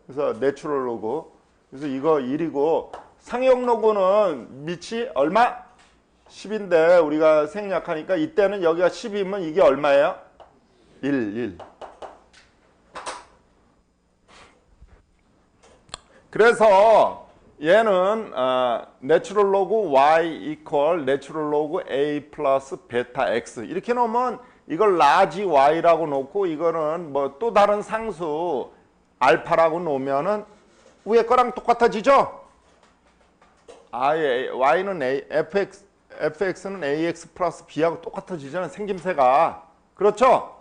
그래서 내추럴 로그. 그래서 이거 1이고 상형 로그는 밑이 얼마? 10인데 우리가 생략하니까 이때는 여기가 10이면 이게 얼마예요? 1. 그래서 얘는 내추럴 로그 y equal 내추럴 로그 a 플러스 베타 x 이렇게 놓으면 이걸 라지 y라고 놓고 이거는 뭐 또 다른 상수 알파라고 놓으면은 위에 거랑 똑같아지죠? y는 fx는 ax 플러스 b하고 똑같아지잖아요. 생김새가. 그렇죠?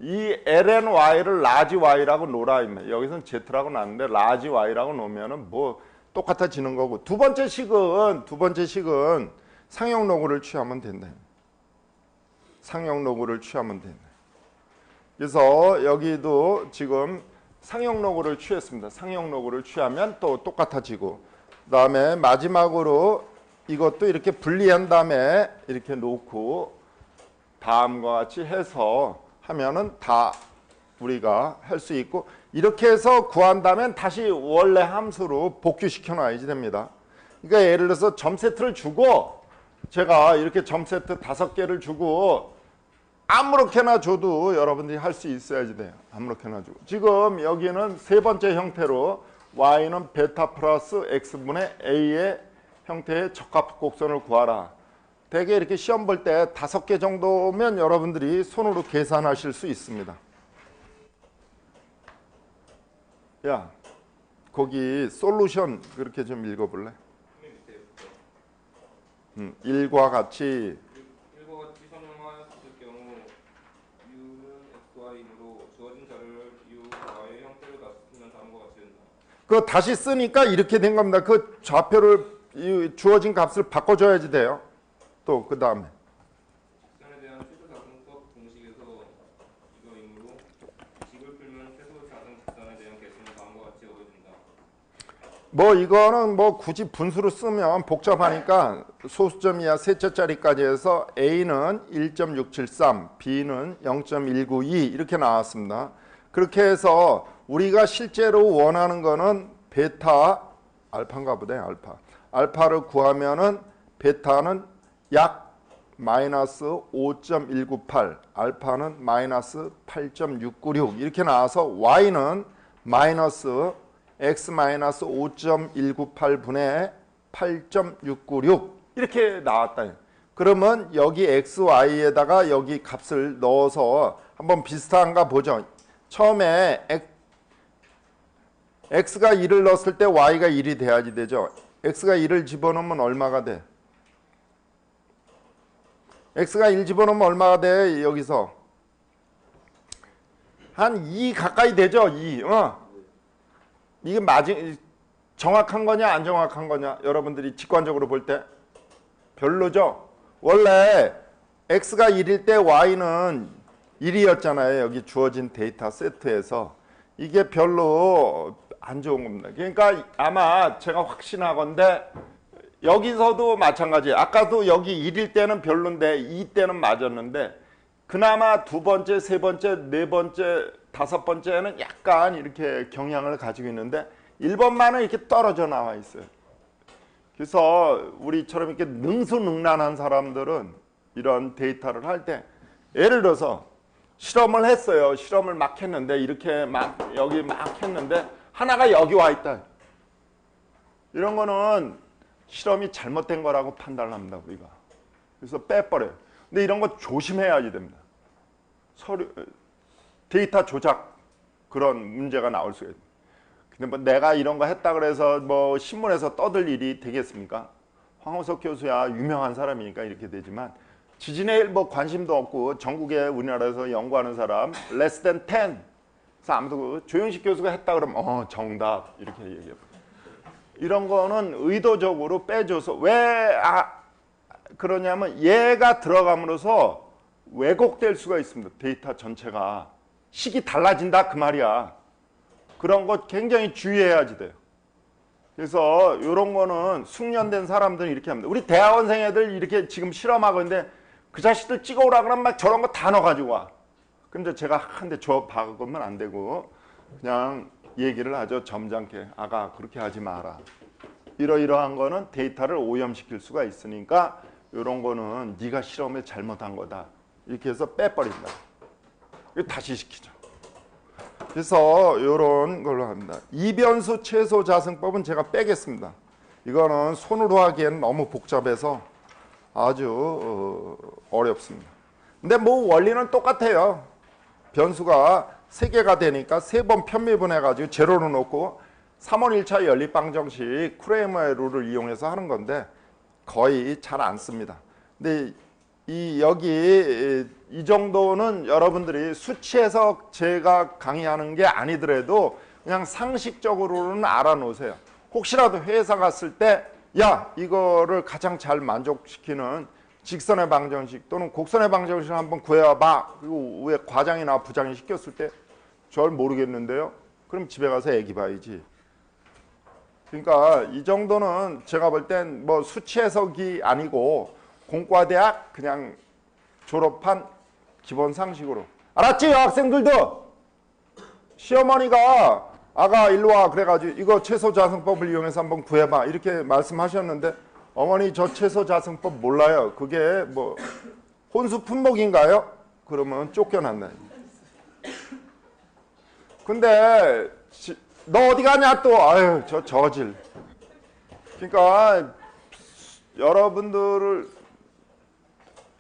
이 ln(y)를 라지 y라고 놓으라. 여기서는 z라고 놨는데 라지 y라고 놓으면은 뭐 똑같아지는 거고, 두 번째 식은 상형 로그를 취하면 된다. 상형 로그를 취하면 된다. 그래서 여기도 지금 상형 로그를 취했습니다. 상형 로그를 취하면 또 똑같아지고, 그다음에 마지막으로 이것도 이렇게 분리한 다음에 이렇게 놓고 다음과 같이 해서 하면은 다 우리가 할 수 있고, 이렇게 해서 구한다면 다시 원래 함수로 복귀시켜 놔야지 됩니다. 그러니까 예를 들어서 점 세트를 주고, 제가 이렇게 점 세트 5개를 주고 아무렇게나 줘도 여러분들이 할 수 있어야지 돼요. 아무렇게나 주고. 지금 여기는 세 번째 형태로 y는 베타 플러스 x분의 a의 형태의 적합 곡선을 구하라. 대개 이렇게 시험 볼 때 5개 정도면 여러분들이 손으로 계산하실 수 있습니다. 야, 거기 솔루션 그렇게 좀 읽어볼래? 1과 같이 설명하였을 경우 u는 xy로 주어진 자료를 uy의 형태로 다시 쓰면 다음과 같이 된다. 그거 다시 쓰니까 이렇게 된 겁니다. 그 좌표를 이 주어진 값을 바꿔줘야지 돼요. 또 그 다음에 직선에 대한 최소자승법 공식에서 이거이므로 식을 풀면 최소자승 직선에 대한 계수는 다음과 같이 얻어진다. 뭐 이거는 뭐 굳이 분수로 쓰면 복잡하니까 소수점 이하 셋째 자리까지 해서 A는 1.673, B는 0.192 이렇게 나왔습니다. 그렇게 해서 우리가 실제로 원하는 거는 베타 알파인가 보네. 알파를 구하면은 베타는 약 마이너스 5.198, 알파는 마이너스 8.696 이렇게 나와서 y는 마이너스 x 마이너스 5.198분의 8.696 이렇게 나왔다. 그러면 여기 x, y에다가 여기 값을 넣어서 한번 비슷한가 보죠. 처음에 x가 1을 넣었을 때 y가 1이 돼야지 되죠. x가 1을 집어넣으면 얼마가 돼? x가 1 집어넣으면 얼마가 돼? 여기서 한 2 가까이 되죠. 2. 이게 정확한 거냐 안 정확한 거냐 여러분들이 직관적으로 볼 때 별로죠. 원래 x가 1일 때 y는 1이었잖아요. 여기 주어진 데이터 세트에서. 이게 별로 안 좋은 겁니다. 그러니까 아마 제가 확신하건대 여기서도 마찬가지예요. 아까도 여기 1일 때는 별론데 2 때는 맞았는데 그나마 두 번째, 세 번째, 네 번째, 다섯 번째는 약간 이렇게 경향을 가지고 있는데 1번만은 이렇게 떨어져 나와 있어요. 그래서 우리처럼 이렇게 능수능란한 사람들은 이런 데이터를 할 때 예를 들어서 실험을 했어요. 실험을 막 했는데 이렇게 막 여기 막 했는데 하나가 여기 와 있다. 이런 거는 실험이 잘못된 거라고 판단을 합니다. 우리가. 그래서 빼버려요. 근데 이런 거 조심해야지 됩니다. 데이터 조작 그런 문제가 나올 수가 있습니다. 근데 뭐 내가 이런 거 했다 그래서 뭐 신문에서 떠들 일이 되겠습니까? 황우석 교수야 유명한 사람이니까 이렇게 되지만 지진에 뭐 관심도 없고 전국에 우리나라에서 연구하는 사람 less than 10 그래서 아무도 조영식 교수가 했다 그러면 정답 이렇게 얘기해요. 이런 거는 의도적으로 빼줘서 왜 그러냐면 얘가 들어감으로써 왜곡될 수가 있습니다. 데이터 전체가 식이 달라진다 그 말이야. 그런 거 굉장히 주의해야지 돼요. 그래서 이런 거는 숙련된 사람들은 이렇게 합니다. 우리 대학원생 애들 이렇게 지금 실험하고 있는데 그 자식들 찍어오라 그러면 막 저런 거 다 넣어가지고 와. 근데 제가 한대 줘 박으면 안 되고 그냥 얘기를 하죠. 점잖게. 아가 그렇게 하지 마라. 이러이러한 거는 데이터를 오염시킬 수가 있으니까 이런 거는 네가 실험에 잘못한 거다. 이렇게 해서 빼버린다. 다시 시키죠. 그래서 이런 걸로 합니다. 이변수 최소 자승법은 제가 빼겠습니다. 이거는 손으로 하기에는 너무 복잡해서 아주 어렵습니다. 근데 뭐 원리는 똑같아요. 변수가 3개가 되니까 3번 편미분해가지고 제로로 놓고 3원 1차 연립방정식 크레이머의 룰을 이용해서 하는 건데 거의 잘 안 씁니다. 근데 여기 이 정도는 여러분들이 수치해서 제가 강의하는 게 아니더라도 그냥 상식적으로는 알아놓으세요. 혹시라도 회사 갔을 때 야, 이거를 가장 잘 만족시키는 직선의 방정식 또는 곡선의 방정식을 한번 구해봐. 그리고 왜 과장이나 부장이 시켰을 때 절 모르겠는데요. 그럼 집에 가서 애기 봐야지. 그러니까 이 정도는 제가 볼 땐 뭐 수치 해석이 아니고 공과대학 그냥 졸업한 기본 상식으로. 알았지? 학생들도 시어머니가 아가 일로 와 그래가지고 이거 채소자승법을 이용해서 한번 구해봐 이렇게 말씀하셨는데 어머니 저 채소자승법 몰라요. 그게 뭐 혼수 품목인가요? 그러면 쫓겨난다. 근데 너 어디 가냐 또 아유 저 저질. 그러니까 여러분들을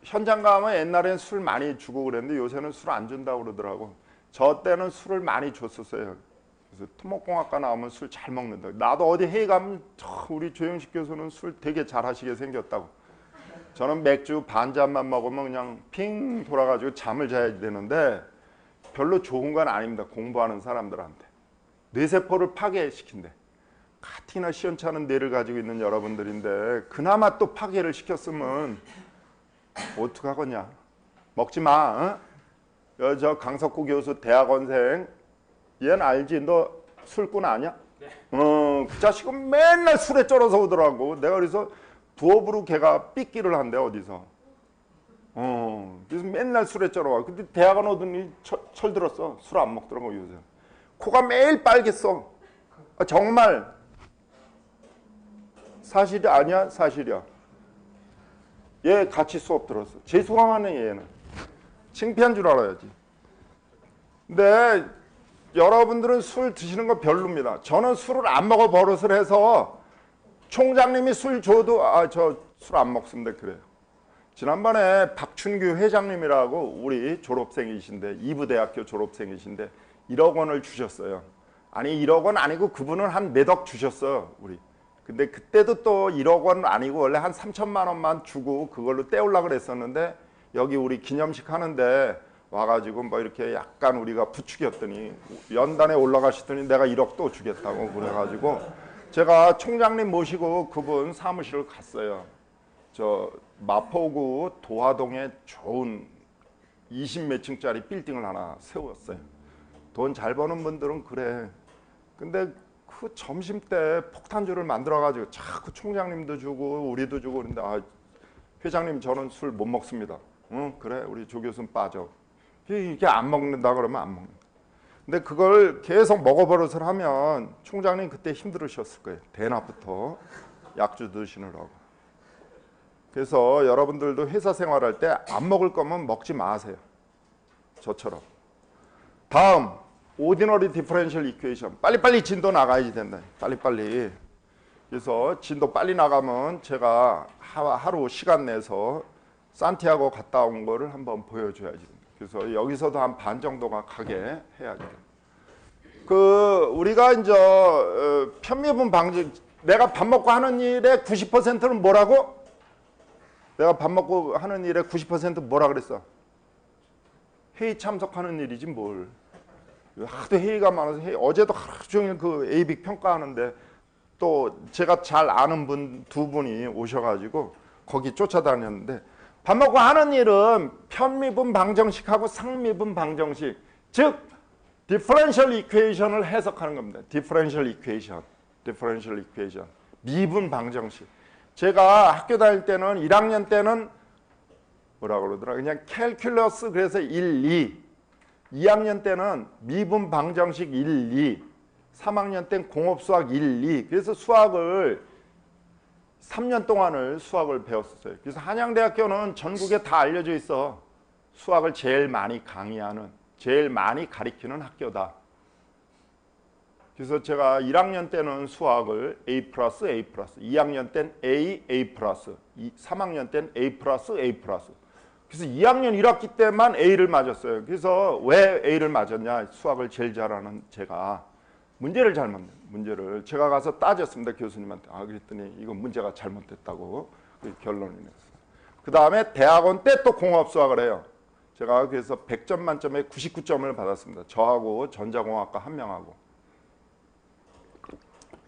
현장 가면 옛날엔 술 많이 주고 그랬는데 요새는 술 안 준다고 그러더라고. 저 때는 술을 많이 줬었어요. 그래서 토목공학과 나오면 술 잘 먹는다. 나도 어디 회의 가면 우리 조영식 교수는 술 되게 잘하시게 생겼다고. 저는 맥주 반 잔만 먹으면 그냥 핑 돌아가지고 잠을 자야 되는데 별로 좋은 건 아닙니다. 공부하는 사람들한테. 뇌세포를 파괴시킨대. 가뜩이나 시원찮은 뇌를 가지고 있는 여러분들인데 그나마 또 파괴를 시켰으면 어떡하겠냐. 먹지 마. 어? 저 강석구 교수 대학원생 얘는 알지? 너 술꾼 아니야? 네. 그 자식은 맨날 술에 쩔어서 오더라고. 내가 그래서 부업으로 걔가 삐끼를 한대 어디서. 그래서 맨날 술에 쩔어와. 근데 대학원 오더니 철들었어. 술 안 먹더라고 요새. 코가 매일 빨겠어. 아, 정말 사실이 아니야? 사실이야. 얘 같이 수업 들었어. 재수강하네 얘는. 창피한 줄 알아야지. 근데 여러분들은 술 드시는 거 별로입니다. 저는 술을 안 먹어 버릇을 해서 총장님이 술 줘도 저 술 안 먹습니다 그래요. 지난번에 박춘규 회장님이라고 우리 졸업생이신데 이부대학교 졸업생이신데 1억 원을 주셨어요. 아니 1억 원 아니고 그분은 한 몇억 주셨어요 우리. 근데 그때도 또 1억 원 아니고 원래 한 3천만 원만 주고 그걸로 때우려고 그랬었는데 여기 우리 기념식 하는데 와가지고 뭐 이렇게 약간 우리가 부추겼더니 연단에 올라가시더니 내가 1억 또 주겠다고 그래가지고 제가 총장님 모시고 그분 사무실을 갔어요. 저 마포구 도화동에 좋은 20몇 층짜리 빌딩을 하나 세웠어요. 돈 잘 버는 분들은 그래. 근데 그 점심 때 폭탄주를 만들어가지고 자꾸 총장님도 주고 우리도 주고 그런데 회장님 저는 술 못 먹습니다. 응 그래 우리 조 교수는 빠져. 이게 안 먹는다 그러면 안 먹는다. 근데 그걸 계속 먹어버릇을 하면 총장님 그때 힘들으셨을 거예요. 대낮부터 약주 드시느라고. 그래서 여러분들도 회사 생활할 때 안 먹을 거면 먹지 마세요. 저처럼. 다음 오디너리 디퍼런셜 이퀘이션. 빨리빨리 진도 나가야지 된다. 빨리빨리. 그래서 진도 빨리 나가면 제가 하루 시간 내서 산티아고 갔다 온 거를 한번 보여줘야지. 그래서 여기서도 한 반 정도가 가게 해야죠. 우리가 이제 편미분 방지. 내가 밥 먹고 하는 일의 90%는 뭐라고? 내가 밥 먹고 하는 일의 90% 뭐라 그랬어? 회의 참석하는 일이지 뭘. 하도 회의가 많아서 어제도 하루 종일 그 에이빅 평가하는데 또 제가 잘 아는 분 두 분이 오셔가지고 거기 쫓아다녔는데 밥 먹고 하는 일은 편미분 방정식하고 상미분 방정식, 즉 디퍼런셜 이퀘이션을 해석하는 겁니다. 디퍼런셜 이퀘이션, 미분 방정식. 제가 학교 다닐 때는 1학년 때는 뭐라 그러더라? 그냥 캘큘러스 그래서 1, 2. 2학년 때는 미분 방정식 1, 2. 3학년 때는 공업수학 1, 2. 그래서 수학을 3년 동안을 수학을 배웠었어요. 그래서 한양대학교는 전국에 다 알려져 있어. 수학을 제일 많이 강의하는, 제일 많이 가리키는 학교다. 그래서 제가 1학년 때는 수학을 A+, 2학년 때는 A+, 3학년 때는 A+. 그래서 2학년 1학기 때만 A를 맞았어요. 그래서 왜 A를 맞았냐? 수학을 제일 잘하는 제가 문제를 잘못했어요. 문제를 제가 가서 따졌습니다. 교수님한테. 그랬더니 이거 문제가 잘못됐다고 결론이 냈어요. 그 다음에 대학원 때 또 공업 수학을 해요. 제가 그래서 100점 만점에 99점을 받았습니다. 저하고 전자공학과 한 명하고.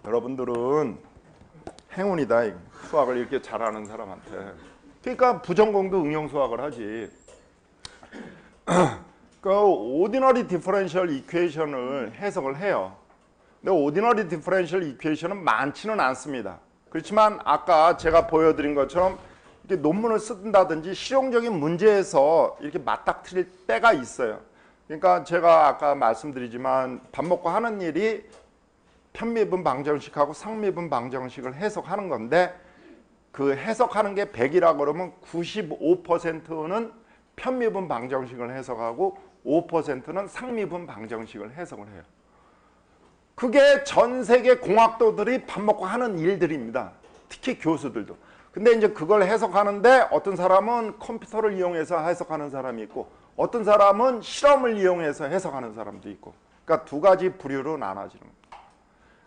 여러분들은 행운이다. 수학을 이렇게 잘하는 사람한테. 그러니까 부전공도 응용 수학을 하지. 그 오디너리 디퍼런셜 이퀘이션을 해석을 해요. 근데 오디너리 디퍼런셜 이퀘이션은 많지는 않습니다. 그렇지만 아까 제가 보여드린 것처럼 이렇게 논문을 쓴다든지 실용적인 문제에서 이렇게 맞닥뜨릴 때가 있어요. 그러니까 제가 아까 말씀드리지만 밥 먹고 하는 일이 편미분 방정식하고 상미분 방정식을 해석하는 건데 그 해석하는 게 100이라 그러면 95%는 편미분 방정식을 해석하고 5%는 상미분 방정식을 해석을 해요. 그게 전 세계 공학도들이 밥 먹고 하는 일들입니다. 특히 교수들도. 근데 이제 그걸 해석하는데 어떤 사람은 컴퓨터를 이용해서 해석하는 사람이 있고 어떤 사람은 실험을 이용해서 해석하는 사람도 있고 그러니까 두 가지 부류로 나눠지는 겁니다.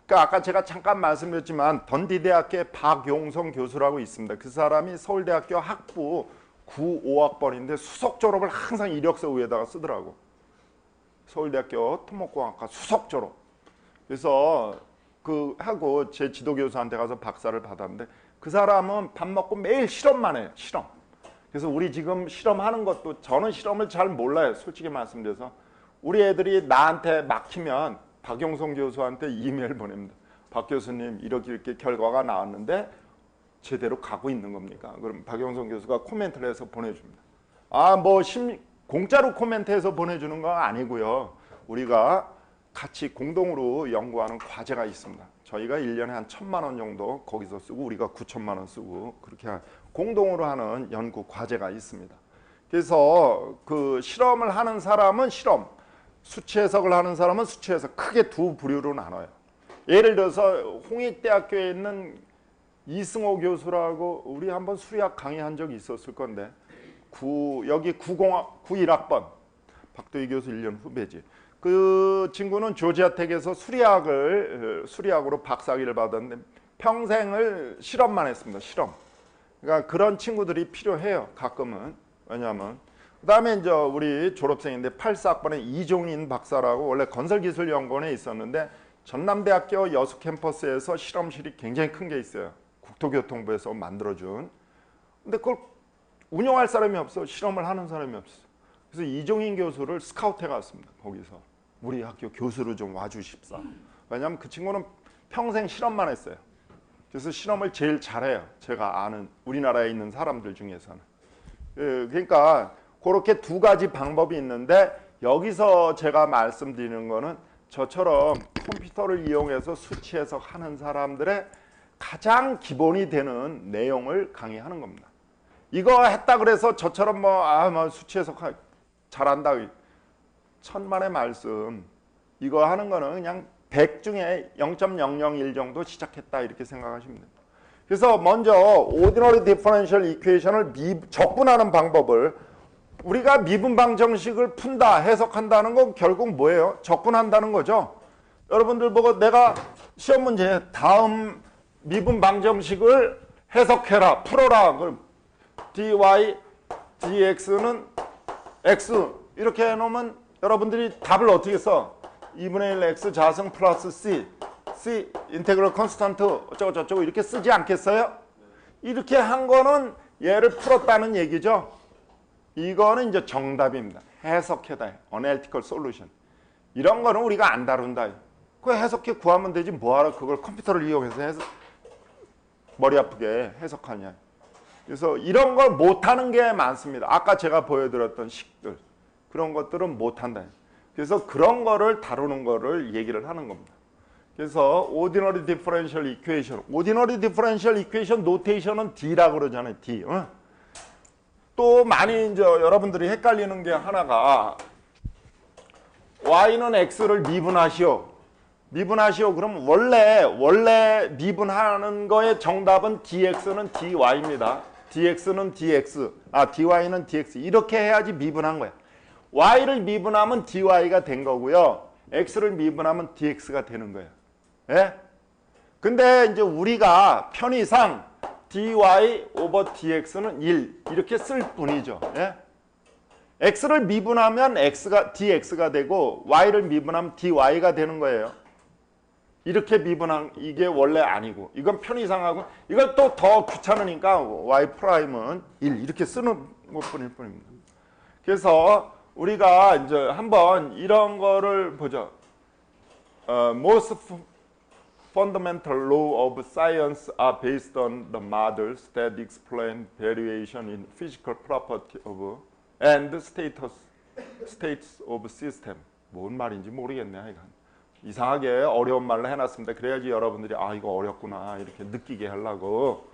그러니까 아까 제가 잠깐 말씀드렸지만 던디대학교에 박용성 교수라고 있습니다. 그 사람이 서울대학교 학부 95학번인데 수석 졸업을 항상 이력서 위에다가 쓰더라고. 서울대학교 토목공학과 수석 졸업. 그래서 그 하고 제 지도교수한테 가서 박사를 받았는데 그 사람은 밥 먹고 매일 실험만 해요. 실험. 그래서 우리 지금 실험하는 것도 저는 실험을 잘 몰라요. 솔직히 말씀드려서. 우리 애들이 나한테 막히면 박용성 교수한테 이메일 보냅니다. 박 교수님 이렇게 결과가 나왔는데 제대로 가고 있는 겁니까? 그럼 박용성 교수가 코멘트를 해서 보내줍니다. 공짜로 코멘트해서 보내주는 건 아니고요. 우리가 같이 공동으로 연구하는 과제가 있습니다. 저희가 1년에 한 1,000만 원 정도 거기서 쓰고 우리가 9천만 원 쓰고 그렇게 공동으로 하는 연구 과제가 있습니다. 그래서 그 실험을 하는 사람은 실험, 수치 해석을 하는 사람은 수치 해석 크게 두 부류로 나눠요. 예를 들어서 홍익대학교에 있는 이승호 교수라고 우리 한번 수리학 강의한 적이 있었을 건데 여기 91학번 박도희 교수 1년 후배지. 그 친구는 조지아텍에서 수리학으로 박사학위를 받았는데 평생을 실험만 했습니다. 실험. 그러니까 그런 친구들이 필요해요. 가끔은. 왜냐하면 그다음에 이제 우리 졸업생인데 84학번에 이종인 박사라고 원래 건설기술연구원에 있었는데 전남대학교 여수 캠퍼스에서 실험실이 굉장히 큰 게 있어요. 국토교통부에서 만들어준. 근데 그걸 운영할 사람이 없어. 실험을 하는 사람이 없어. 그래서 이종인 교수를 스카우트해 갔습니다. 거기서 우리 학교 교수로 좀 와주십사. 왜냐하면 그 친구는 평생 실험만 했어요. 그래서 실험을 제일 잘해요. 제가 아는 우리나라에 있는 사람들 중에서는. 그러니까 그렇게 두 가지 방법이 있는데 여기서 제가 말씀드리는 거는 저처럼 컴퓨터를 이용해서 수치 해석하는 사람들의 가장 기본이 되는 내용을 강의하는 겁니다. 이거 했다 그래서 저처럼 수치 해석 잘한다. 천만의 말씀. 이거 하는 거는 그냥 100 중에 0.001 정도 시작했다 이렇게 생각하시면 됩니다. 그래서 먼저 Ordinary Differential Equation을 적분하는 방법을 우리가 미분방정식을 푼다, 해석한다는 건 결국 뭐예요? 적분한다는 거죠. 여러분들 보고 내가 시험 문제 다음 미분방정식을 해석해라, 풀어라. 그럼 dy, dx는 x 이렇게 해놓으면 여러분들이 답을 어떻게 써? 2분의 1 x 자승 플러스 c 인테그럴 컨스턴트 어쩌고 저쩌고 이렇게 쓰지 않겠어요? 이렇게 한 거는 얘를 풀었다는 얘기죠. 이거는 이제 정답입니다. 해석해다. Analytical Solution. 이런 거는 우리가 안 다룬다. 그 해석해 구하면 되지 뭐하러 그걸 컴퓨터를 이용해서 머리 아프게 해석하냐. 그래서 이런 걸 못하는 게 많습니다. 아까 제가 보여드렸던 식들. 그런 것들은 못한다. 그래서 그런 거를 다루는 거를 얘기를 하는 겁니다. 그래서 Ordinary Differential Equation. Ordinary Differential Equation 노테이션은 D라고 그러잖아요. D. 또 많이 이제 여러분들이 헷갈리는 게 하나가 Y는 X를 미분하시오. 미분하시오. 그럼 원래 미분하는 거의 정답은 DX는 DY입니다. DX는 DX, DY는 DX. 이렇게 해야지 미분한 거야. Y를 미분하면 DY가 된 거고요. X를 미분하면 DX가 되는 거예요. 예? 근데 이제 우리가 편의상 dy 오버 dx는 1 이렇게 쓸 뿐이죠. 예? x를 미분하면 x가 dx가 되고 y를 미분하면 dy가 되는 거예요. 이렇게 미분한 이게 원래 아니고 이건 편의상하고 이걸 또 더 귀찮으니까 y 프라임은 1 이렇게 쓰는 것뿐일 뿐입니다. 그래서 우리가 이제 한번 이런 거를 보죠. Most fundamental law of science are based on the models that explain variation in physical property of and states of system. 뭔 말인지 모르겠네. 하여간. 이상하게 어려운 말로 해놨습니다. 그래야지 여러분들이 아 이거 어렵구나 이렇게 느끼게 하려고.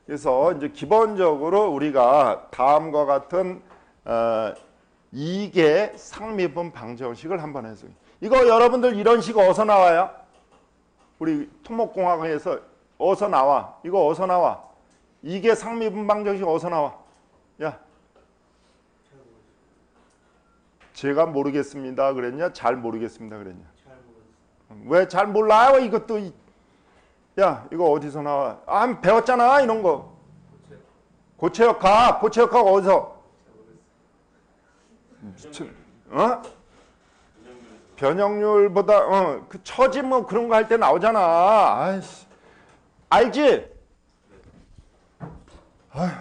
그래서 이제 기본적으로 우리가 다음과 같은 이계 상미분 방정식을 한번 해서 이거 여러분들 이런 식 어디서 나와요? 우리 토목공학에서 어디서 나와? 이거 어디서 나와? 이계 상미분 방정식 어디서 나와? 야, 제가 모르겠습니다 그랬냐? 잘 모르겠습니다 그랬냐? 왜 잘 몰라요? 이것도 야 이거 어디서 나와? 아 배웠잖아 이런 거. 고체역학 어디서? 미친 어? 변형률보다 그 처지 뭐 그런 거 할 때 나오잖아. 아이씨 알지? 아휴.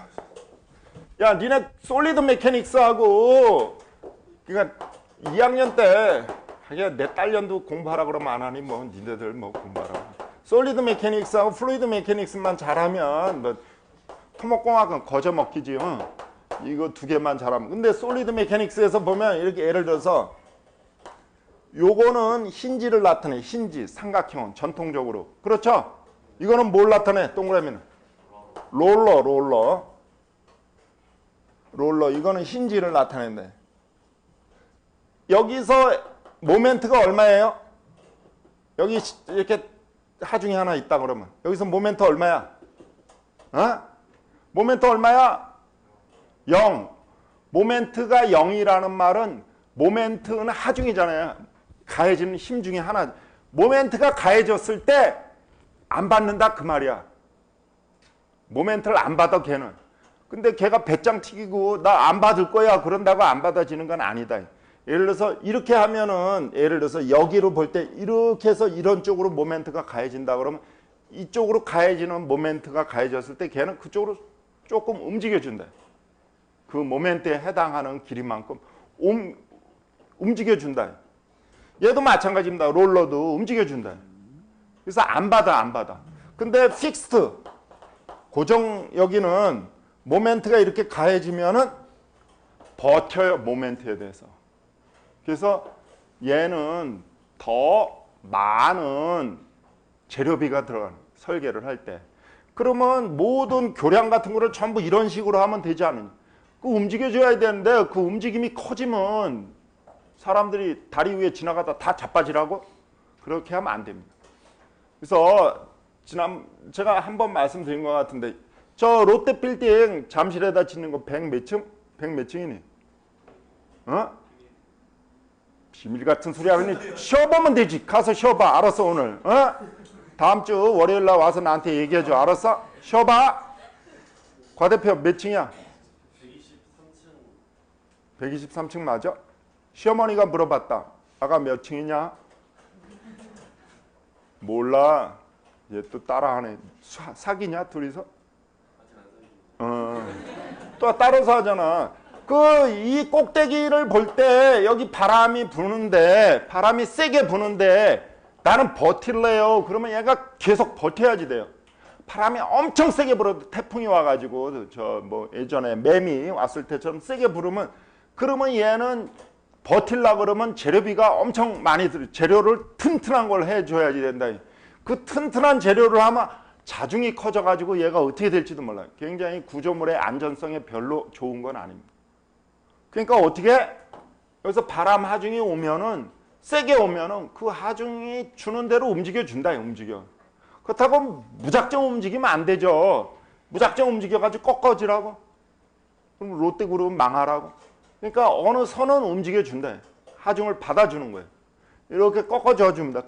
야 니네 솔리드 메카닉스하고 그러니까 2학년 때 하긴 내 딸년도 공부하라 그러면 안 하니 뭐 니네들 뭐 공부하라. 솔리드 메카닉스하고 플루이드 메카닉스만 잘하면 뭐 토목공학은 거저 먹기지. 이거 두 개만 잘하면. 근데 솔리드 메카닉스에서 보면 이렇게 예를 들어서 요거는 힌지를 나타내. 힌지 삼각형은 전통적으로 그렇죠? 이거는 뭘 나타내? 동그라미는 롤러 이거는 힌지를 나타낸대. 여기서 모멘트가 얼마예요? 여기 이렇게 하중이 하나 있다 그러면 여기서 모멘트 얼마야? 모멘트 얼마야? 0. 모멘트가 0이라는 말은 모멘트는 하중이잖아요. 가해지는 힘 중에 하나. 모멘트가 가해졌을 때 안 받는다 그 말이야. 모멘트를 안 받아 걔는. 근데 걔가 배짱 튀기고 나 안 받을 거야 그런다고 안 받아지는 건 아니다. 예를 들어서 이렇게 하면은 예를 들어서 여기로 볼 때 이렇게 해서 이런 쪽으로 모멘트가 가해진다 그러면 이쪽으로 가해지는 모멘트가 가해졌을 때 걔는 그쪽으로 조금 움직여준다. 그 모멘트에 해당하는 길이만큼 움직여준다. 얘도 마찬가지입니다. 롤러도 움직여준다. 그래서 안 받아. 근데 픽스트 고정 여기는 모멘트가 이렇게 가해지면은 버텨요. 모멘트에 대해서. 그래서 얘는 더 많은 재료비가 들어가는 설계를 할 때. 그러면 모든 교량 같은 거를 전부 이런 식으로 하면 되지 않느냐. 그 움직여줘야 되는데 그 움직임이 커지면 사람들이 다리 위에 지나가다 다 자빠지라고? 그렇게 하면 안 됩니다. 그래서 제가 한번 말씀드린 것 같은데 저 롯데 빌딩 잠실에다 짓는 거 100 몇 층? 100 몇 층이니? 비밀 같은 소리 하니 쉬어보면 되지. 가서 쉬어봐. 알았어 오늘. 다음 주 월요일 날 와서 나한테 얘기해줘. 알았어? 쉬어봐. 과 대표 몇 층이야? 123층 맞아? 시어머니가 물어봤다. 아가 몇 층이냐? 몰라. 얘 또 따라하네. 사귀냐 둘이서? 또 따라서 하잖아. 이 꼭대기를 볼 때 여기 바람이 세게 부는데 나는 버틸래요. 그러면 얘가 계속 버텨야지 돼요. 바람이 엄청 세게 불어도 태풍이 와가지고 예전에 매미 왔을 때처럼 세게 부르면 그러면 얘는 버틸라 그러면 재료비가 엄청 많이 재료를 튼튼한 걸 해줘야지 된다. 그 튼튼한 재료를 하면 자중이 커져가지고 얘가 어떻게 될지도 몰라요. 굉장히 구조물의 안전성에 별로 좋은 건 아닙니다. 그러니까 어떻게 여기서 바람 하중이 오면은 세게 오면은 그 하중이 주는 대로 움직여. 그렇다고 무작정 움직이면 안 되죠. 무작정 움직여가지고 꺾어지라고. 그럼 롯데그룹은 망하라고. 그러니까 어느 선은 움직여준다. 하중을 받아주는 거예요. 이렇게 꺾어줘 줍니다.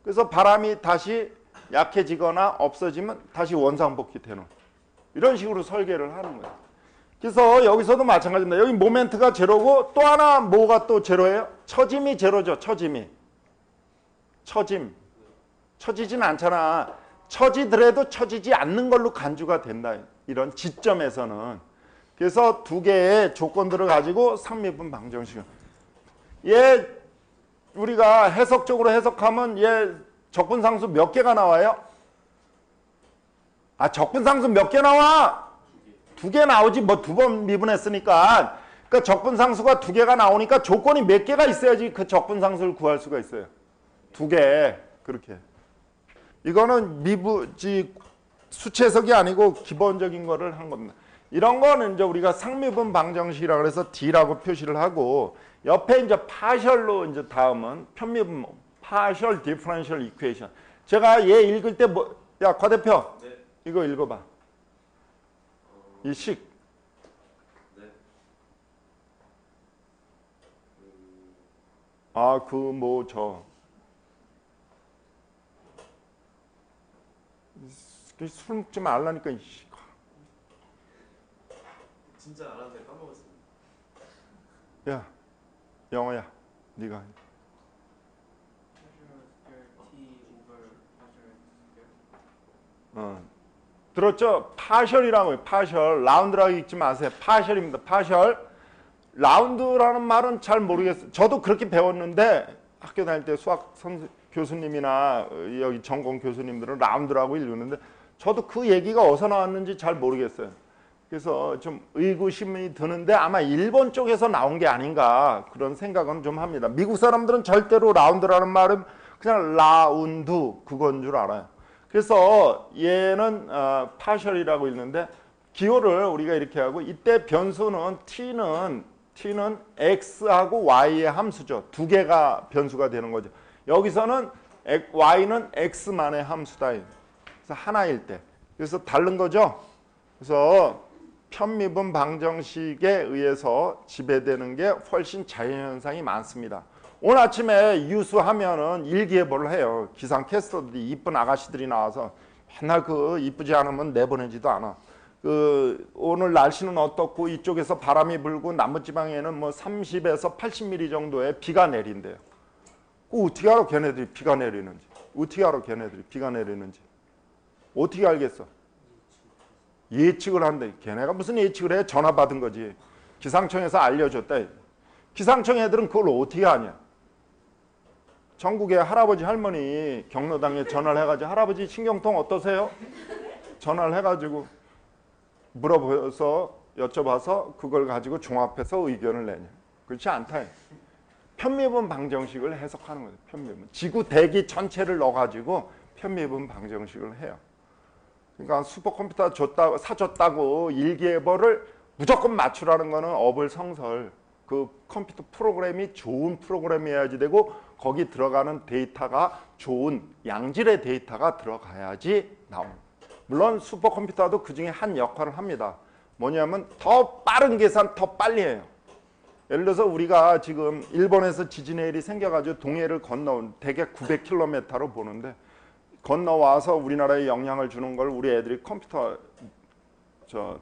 그래서 바람이 다시 약해지거나 없어지면 다시 원상복귀 되는. 이런 식으로 설계를 하는 거예요. 그래서 여기서도 마찬가지입니다. 여기 모멘트가 제로고 또 하나 뭐가 또 제로예요? 처짐이 제로죠. 처짐이. 처지진 않잖아. 처지더라도 처지지 않는 걸로 간주가 된다. 이런 지점에서는. 그래서 두 개의 조건들을 가지고 상미분 방정식을. 얘 우리가 해석적으로 해석하면 얘 적분상수 몇 개가 나와요? 적분상수 몇 개 나와? 2개 나오지. 뭐 2번 미분했으니까. 그러니까 적분상수가 2개가 나오니까 조건이 몇 개가 있어야지 그 적분상수를 구할 수가 있어요. 2개. 그렇게. 이거는 수치 해석이 아니고 기본적인 거를 한 겁니다. 이런 거는 이제 우리가 상미분 방정식이라고 해서 D라고 표시를 하고 옆에 이제 파셜로 이제 다음은 편미분 파셜 디퍼런셜 이퀘이션. 제가 얘 읽을 때 야, 과 대표. 네. 이거 읽어봐. 이 식. 네. 술 먹지 말라니까. 진짜 알았는데 까먹었습니다. 야, 영어야. 네가. 들었죠? 파셜이라고요. 파셜. 라운드라고 읽지 마세요. 파셜입니다. 파셜. 라운드라는 말은 잘 모르겠어요. 저도 그렇게 배웠는데 학교 다닐 때 수학 교수님이나 여기 전공 교수님들은 라운드라고 읽는데 저도 그 얘기가 어디서 나왔는지 잘 모르겠어요. 그래서 좀 의구심이 드는데 아마 일본 쪽에서 나온 게 아닌가 그런 생각은 좀 합니다. 미국 사람들은 절대로 라운드라는 말은 그냥 라운드 그건 줄 알아요. 그래서 얘는 파셜이라고 읽는데 기호를 우리가 이렇게 하고 이때 변수는 t는 x하고 y의 함수죠. 2개가 변수가 되는 거죠. 여기서는 y는 x만의 함수다. 그래서 하나일 때. 그래서 다른 거죠. 그래서 편미분 방정식에 의해서 지배되는 게 훨씬 자연현상이 많습니다. 오늘 아침에 유수하면은 일기예보를 해요. 기상 캐스터들이 이쁜 아가씨들이 나와서 맨날 그 이쁘지 않으면 내보내지도 않아. 오늘 날씨는 어떻고 이쪽에서 바람이 불고 남부지방에는 뭐 30에서 80mm 정도의 비가 내린대요. 어떻게 알아 걔네들이 비가 내리는지. 어떻게 알아 걔네들이 비가 내리는지. 어떻게 알겠어? 예측을 한대. 걔네가 무슨 예측을 해? 전화 받은 거지. 기상청에서 알려줬다. 기상청 애들은 그걸 어떻게 아냐? 전국에 할아버지 할머니 경로당에 전화를 해가지고 할아버지 신경통 어떠세요? 전화를 해가지고 물어봐서 여쭤봐서 그걸 가지고 종합해서 의견을 내냐. 그렇지 않다. 편미분 방정식을 해석하는 거예요. 편미분. 지구 대기 전체를 넣어가지고 편미분 방정식을 해요. 그러니까 슈퍼컴퓨터 사줬다고 일기예보를 무조건 맞추라는 거는 어불성설. 그 컴퓨터 프로그램이 좋은 프로그램이어야지 되고 거기 들어가는 데이터가 좋은 양질의 데이터가 들어가야지 나옵니다. 물론 슈퍼컴퓨터도 그중에 한 역할을 합니다. 뭐냐면 더 빠른 계산 더 빨리 해요. 예를 들어서 우리가 지금 일본에서 지진의 일이 생겨가지고 동해를 건너온 대개 900km로 보는데 건너와서 우리나라에 영향을 주는 걸 우리 애들이 컴퓨터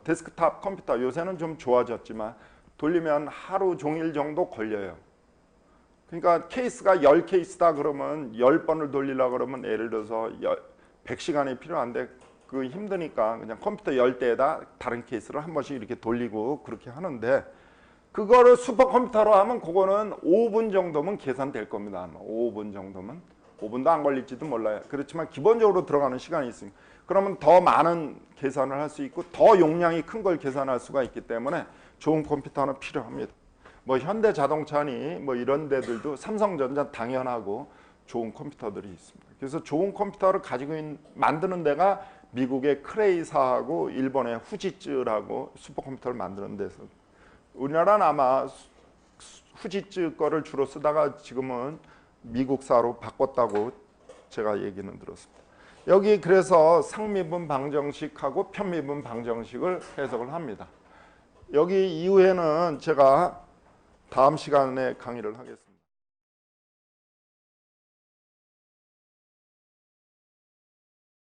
데스크탑 컴퓨터 요새는 좀 좋아졌지만 돌리면 하루 종일 정도 걸려요. 그러니까 케이스가 10케이스다 그러면 10번을 돌리려고 그러면 예를 들어서 100시간이 필요한데 그 힘드니까 그냥 컴퓨터 10대에다 다른 케이스를 한 번씩 이렇게 돌리고 그렇게 하는데 그거를 슈퍼컴퓨터로 하면 그거는 5분 정도면 계산될 겁니다. 아마 5분 정도면. 5분도 안 걸릴지도 몰라요. 그렇지만 기본적으로 들어가는 시간이 있습니다. 그러면 더 많은 계산을 할 수 있고 더 용량이 큰 걸 계산할 수가 있기 때문에 좋은 컴퓨터는 필요합니다. 뭐 현대자동차니 뭐 이런 데들도 삼성전자 당연하고 좋은 컴퓨터들이 있습니다. 그래서 좋은 컴퓨터를 가지고 만드는 데가 미국의 크레이사하고 일본의 후지츠라고 슈퍼컴퓨터를 만드는 데서 우리나라는 아마 후지츠 거를 주로 쓰다가 지금은 미국사로 바꿨다고 제가 얘기는 들었습니다. 여기 그래서 상미분 방정식하고 편미분 방정식을 해석을 합니다. 여기 이후에는 제가 다음 시간에 강의를 하겠습니다.